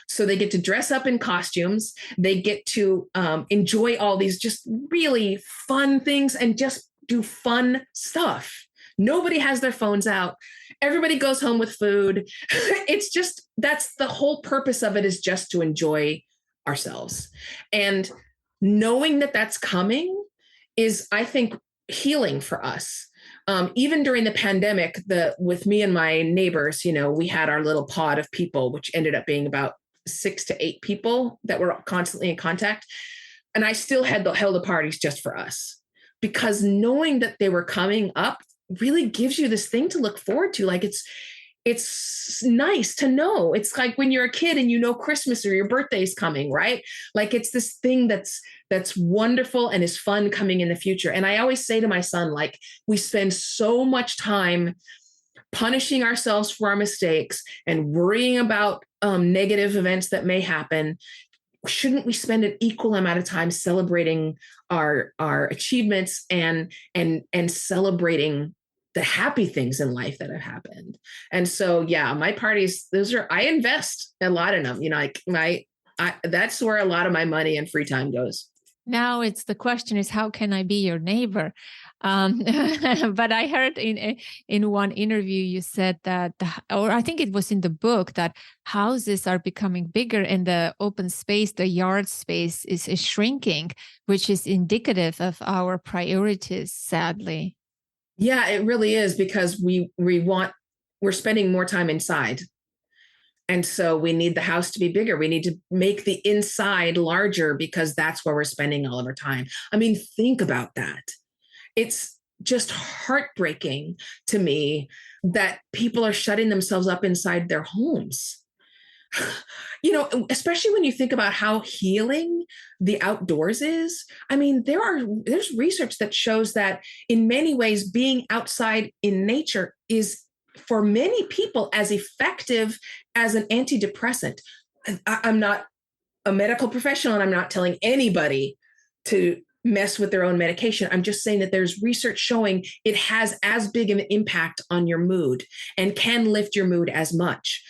So they get to dress up in costumes. They get to enjoy all these just really fun things and just do fun stuff. Nobody has their phones out. Everybody goes home with food. It's just, that's the whole purpose of it, is just to enjoy ourselves. And knowing that that's coming is, I think, healing for us. Even during the pandemic, with me and my neighbors, we had our little pod of people, which ended up being about 6 to 8 people that were constantly in contact. And I still held the parties just for us, because knowing that they were coming up really gives you this thing to look forward to. Like, it's nice to know. It's like when you're a kid and Christmas or your birthday's coming, right? Like, it's this thing that's wonderful and is fun coming in the future. And I always say to my son, like, we spend so much time punishing ourselves for our mistakes and worrying about negative events that may happen. Shouldn't we spend an equal amount of time celebrating our achievements and celebrating the happy things in life that have happened? And so, yeah, my parties, I invest a lot in them. That's where a lot of my money and free time goes. Now the question is, how can I be your neighbor? But I heard in one interview you said that, or I think it was in the book, that houses are becoming bigger and the open space, the yard space is shrinking, which is indicative of our priorities, sadly. Yeah, it really is, because we're spending more time inside. And so we need the house to be bigger. We need to make the inside larger, because that's where we're spending all of our time. I mean, think about that. It's just heartbreaking to me that people are shutting themselves up inside their homes. Especially when you think about how healing the outdoors is. I mean, there's research that shows that in many ways, being outside in nature is, for many people, as effective as an antidepressant. I'm not a medical professional, and I'm not telling anybody to mess with their own medication. I'm just saying that there's research showing it has as big an impact on your mood and can lift your mood as much.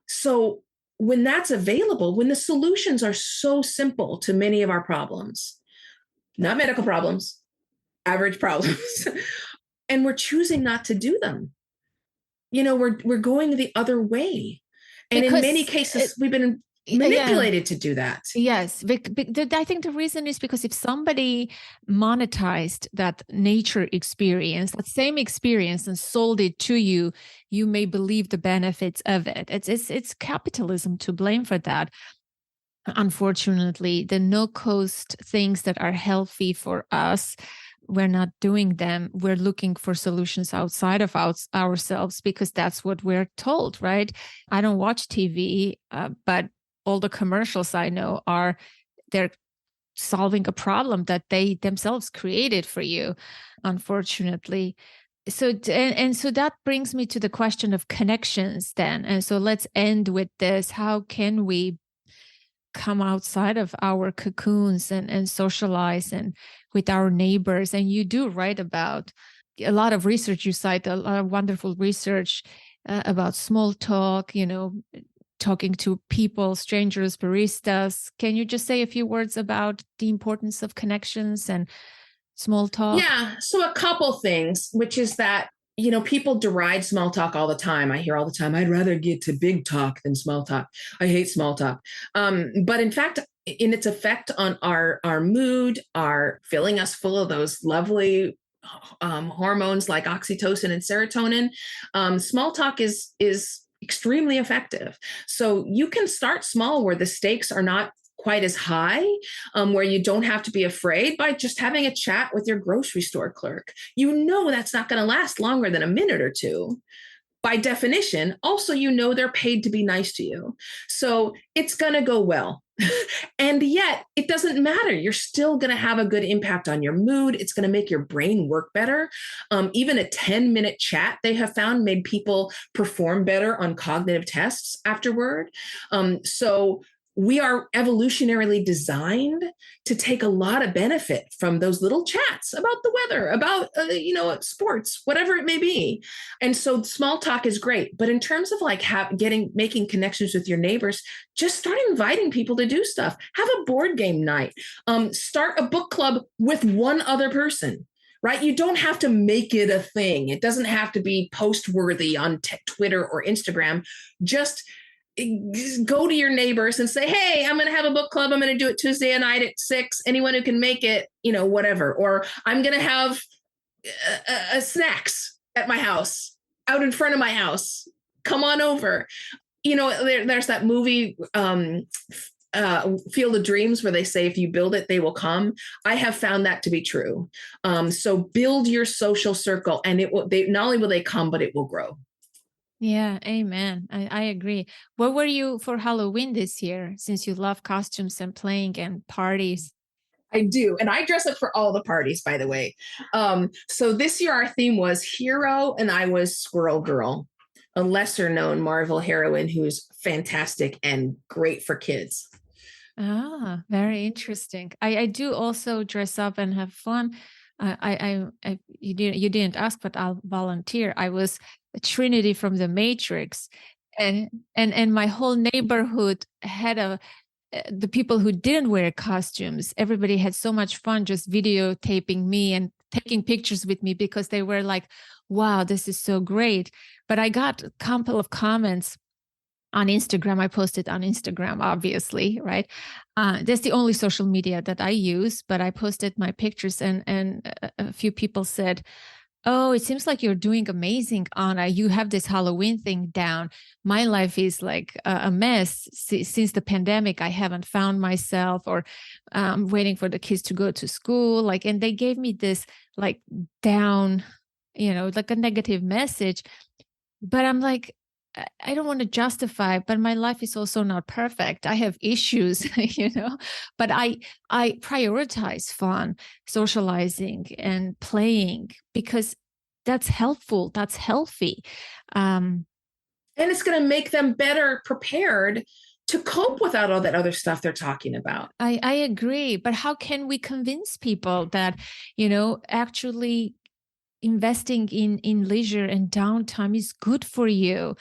So when that's available, when the solutions are so simple to many of our problems, not medical problems, average problems, and we're choosing not to do them, we're going the other way. And because in many cases, we've been manipulated to do that. Yes. I think the reason is because if somebody monetized that nature experience, that same experience, and sold it to you, you may believe the benefits of it. It's capitalism to blame for that. Unfortunately, the no-cost things that are healthy for us, we're not doing them. We're looking for solutions outside of ourselves, because that's what we're told, right? I don't watch TV, but all the commercials I know they're solving a problem that they themselves created for you, unfortunately. So, and so that brings me to the question of connections then. And so let's end with this. How can we come outside of our cocoons and socialize and with our neighbors? And you do write about a lot of research. You cite a lot of wonderful research about small talk, talking to people, strangers, baristas. Can you just say a few words about the importance of connections and small talk? Yeah. So a couple things, which is that, people deride small talk all the time. I hear all the time, I'd rather get to big talk than small talk. I hate small talk. But in fact, in its effect on our mood, are filling us full of those lovely hormones like oxytocin and serotonin, small talk is extremely effective. So you can start small, where the stakes are not quite as high, where you don't have to be afraid, by just having a chat with your grocery store clerk. That's not going to last longer than a minute or two. By definition, also, they're paid to be nice to you. So it's going to go well. And yet it doesn't matter. You're still going to have a good impact on your mood. It's going to make your brain work better. Even a 10-minute chat, they have found, made people perform better on cognitive tests afterward. So we are evolutionarily designed to take a lot of benefit from those little chats about the weather, about, sports, whatever it may be. And so small talk is great. But in terms of like making connections with your neighbors, just start inviting people to do stuff. Have a board game night. Start a book club with one other person. right? You don't have to make it a thing. It doesn't have to be post worthy on Twitter or Instagram. Just go to your neighbors and say, hey, I'm going to have a book club. I'm going to do it Tuesday night at 6. Anyone who can make it, whatever. Or I'm going to have snacks at my house, out in front of my house. Come on over. There's that movie, Field of Dreams, where they say, if you build it, they will come. I have found that to be true. So build your social circle, and not only will they come, but it will grow. Yeah, amen. I agree. What were you for Halloween this year, since you love costumes and playing and parties? I do. And I dress up for all the parties, by the way. So this year our theme was hero, and I was Squirrel Girl, a lesser known Marvel heroine who's fantastic and great for kids. Ah, very interesting. I do also dress up and have fun. You didn't ask, but I'll volunteer. I was Trinity from the Matrix, and my whole neighborhood had the people who didn't wear costumes. Everybody had so much fun just videotaping me and taking pictures with me, because they were like, "Wow, this is so great." But I got a couple of comments on Instagram. I posted on Instagram, obviously, right? That's the only social media that I use, but I posted my pictures, and a few people said, "Oh, it seems like you're doing amazing, Anna. You have this Halloween thing down. My life is like a mess. Since the pandemic, I haven't found myself, or waiting for the kids to go to school." Like, and they gave me this like down, like a negative message. But I'm like, I don't want to justify, but my life is also not perfect. I have issues, but I prioritize fun, socializing and playing, because that's helpful. That's healthy. Um, And it's going to make them better prepared to cope without all that other stuff they're talking about. I agree. But how can we convince people that, actually investing in leisure and downtime is good for you?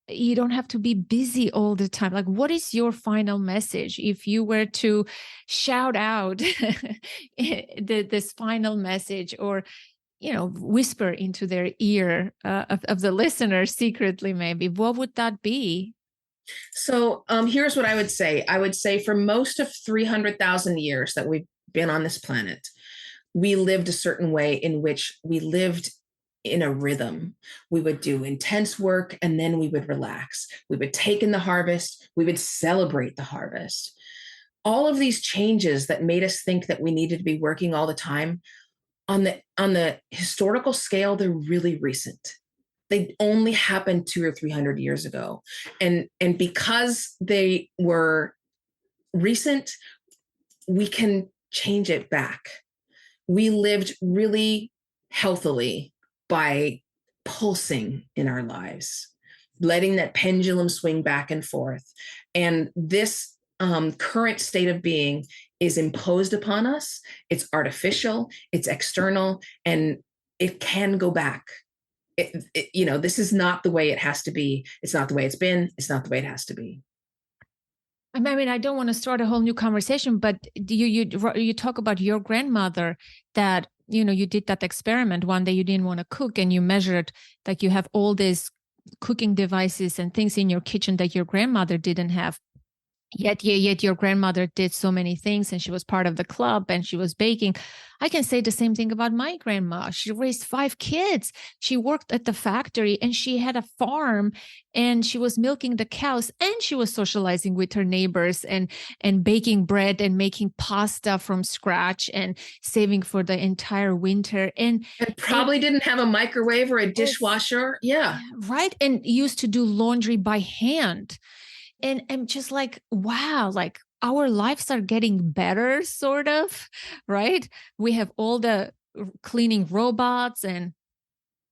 You don't have to be busy all the time. Like, what is your final message if you were to shout out this final message, or whisper into their ear of the listener secretly? Maybe what would that be? So here's what I would say. I would say for most of 300,000 years that we've been on this planet, we lived a certain way in which we lived in a rhythm. We would do intense work, and then we would relax. We would take in the harvest. We would celebrate the harvest. All of these changes that made us think that we needed to be working all the time, on the historical scale, they're really recent. They only happened 2 or 300 years ago. And because they were recent, we can change it back. We lived really healthily by pulsing in our lives, letting that pendulum swing back and forth. And this current state of being is imposed upon us. It's artificial, it's external, and it can go back. This is not the way it has to be. It's not the way it's been. It's not the way it has to be. I mean, I don't want to start a whole new conversation, but you talk about your grandmother, that you did that experiment one day. You didn't want to cook, and you measured, like, you have all these cooking devices and things in your kitchen that your grandmother didn't have. Yet your grandmother did so many things, and she was part of the club, and she was baking. I can say the same thing about my grandma. She raised 5 kids. She worked at the factory, and she had a farm, and she was milking the cows, and she was socializing with her neighbors, and baking bread and making pasta from scratch and saving for the entire winter. And probably didn't have a microwave or a dishwasher. Yeah. Right. And used to do laundry by hand. And I'm just like, wow, like our lives are getting better, sort of, right? We have all the cleaning robots and,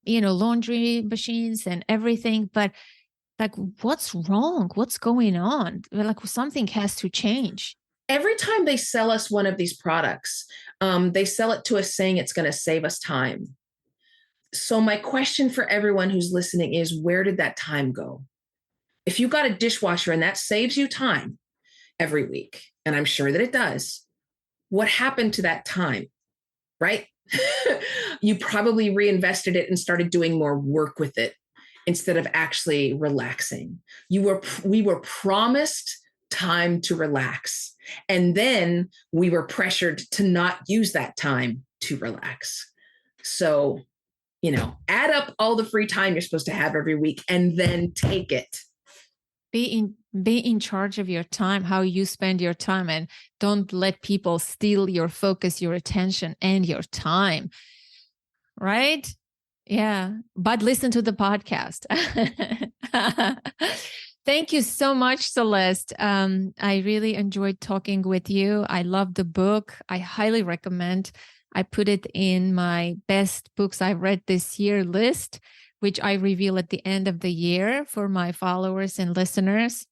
laundry machines and everything. But like, what's wrong? What's going on? Like, something has to change. Every time they sell us one of these products, they sell it to us saying it's going to save us time. So my question for everyone who's listening is, where did that time go? If you got a dishwasher and that saves you time every week, and I'm sure that it does, what happened to that time, right? you probably reinvested it and started doing more work with it instead of actually relaxing. We were promised time to relax. And then we were pressured to not use that time to relax. So, add up all the free time you're supposed to have every week and then take it. Be in charge of your time, how you spend your time, and don't let people steal your focus, your attention, and your time. Right? Yeah. But listen to the podcast. Thank you so much, Celeste. I really enjoyed talking with you. I love the book. I highly recommend. I put it in my best books I've read this year list, which I reveal at the end of the year for my followers and listeners.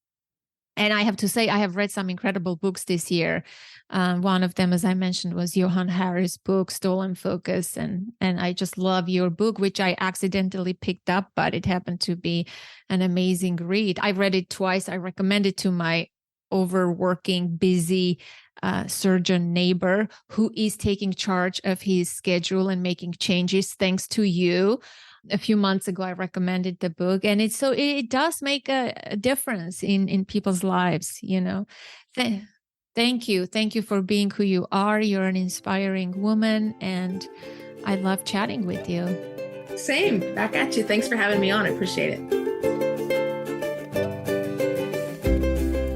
And I have to say, I have read some incredible books this year. One of them, as I mentioned, was Johan Harris' book, Stolen Focus. And I just love your book, which I accidentally picked up, but it happened to be an amazing read. I read it twice. I recommend it to my overworking, busy surgeon neighbor who is taking charge of his schedule and making changes thanks to you. A few months ago, I recommended the book, and it does make a difference in people's lives. Thank you for being who you are. You're an inspiring woman, and I love chatting with you. Same, back at you. Thanks for having me on. I appreciate it.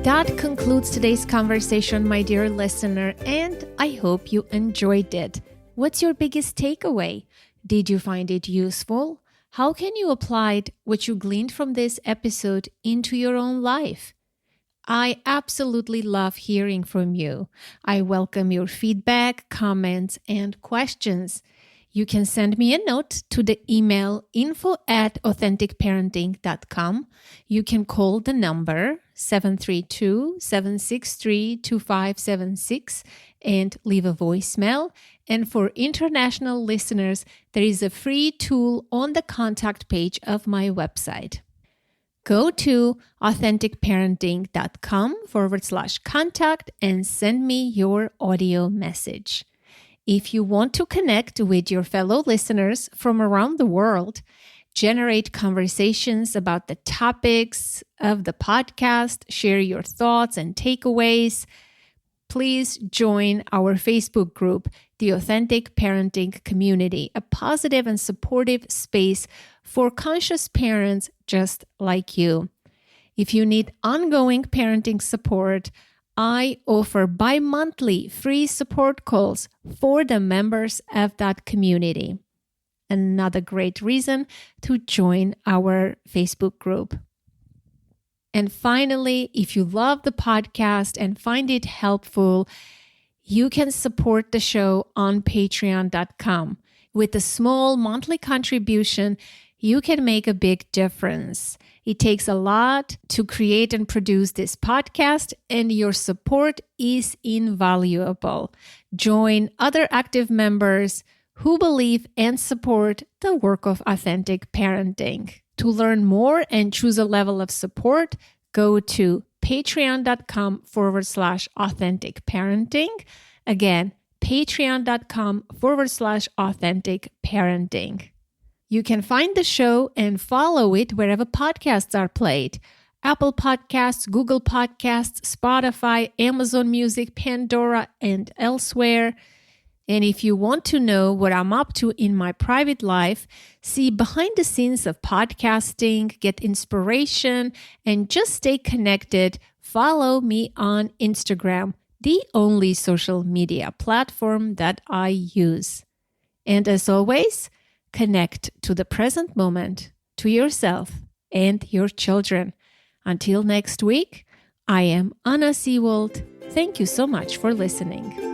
That concludes today's conversation, my dear listener, and I hope you enjoyed it. What's your biggest takeaway? Did you find it useful? How can you apply what you gleaned from this episode into your own life? I absolutely love hearing from you. I welcome your feedback, comments, and questions. You can send me a note to the email info@authenticparenting.com. You can call the number 732-763-2576 and leave a voicemail. And for international listeners, there is a free tool on the contact page of my website. Go to authenticparenting.com/contact and send me your audio message. If you want to connect with your fellow listeners from around the world, generate conversations about the topics of the podcast, share your thoughts and takeaways, please join our Facebook group, the Authentic Parenting Community, a positive and supportive space for conscious parents just like you. If you need ongoing parenting support, I offer bi-monthly free support calls for the members of that community. Another great reason to join our Facebook group. And finally, if you love the podcast and find it helpful, you can support the show on patreon.com. With a small monthly contribution, you can make a big difference. It takes a lot to create and produce this podcast, and your support is invaluable. Join other active members who believe and support the work of authentic parenting. To learn more and choose a level of support, go to patreon.com/authentic parenting. Again, patreon.com/authentic parenting. You can find the show and follow it wherever podcasts are played. Apple Podcasts, Google Podcasts, Spotify, Amazon Music, Pandora, and elsewhere. And if you want to know what I'm up to in my private life, see behind the scenes of podcasting, get inspiration, and just stay connected, follow me on Instagram, the only social media platform that I use. And as always, connect to the present moment, to yourself and your children. Until next week, I am Anna Seewald. Thank you so much for listening.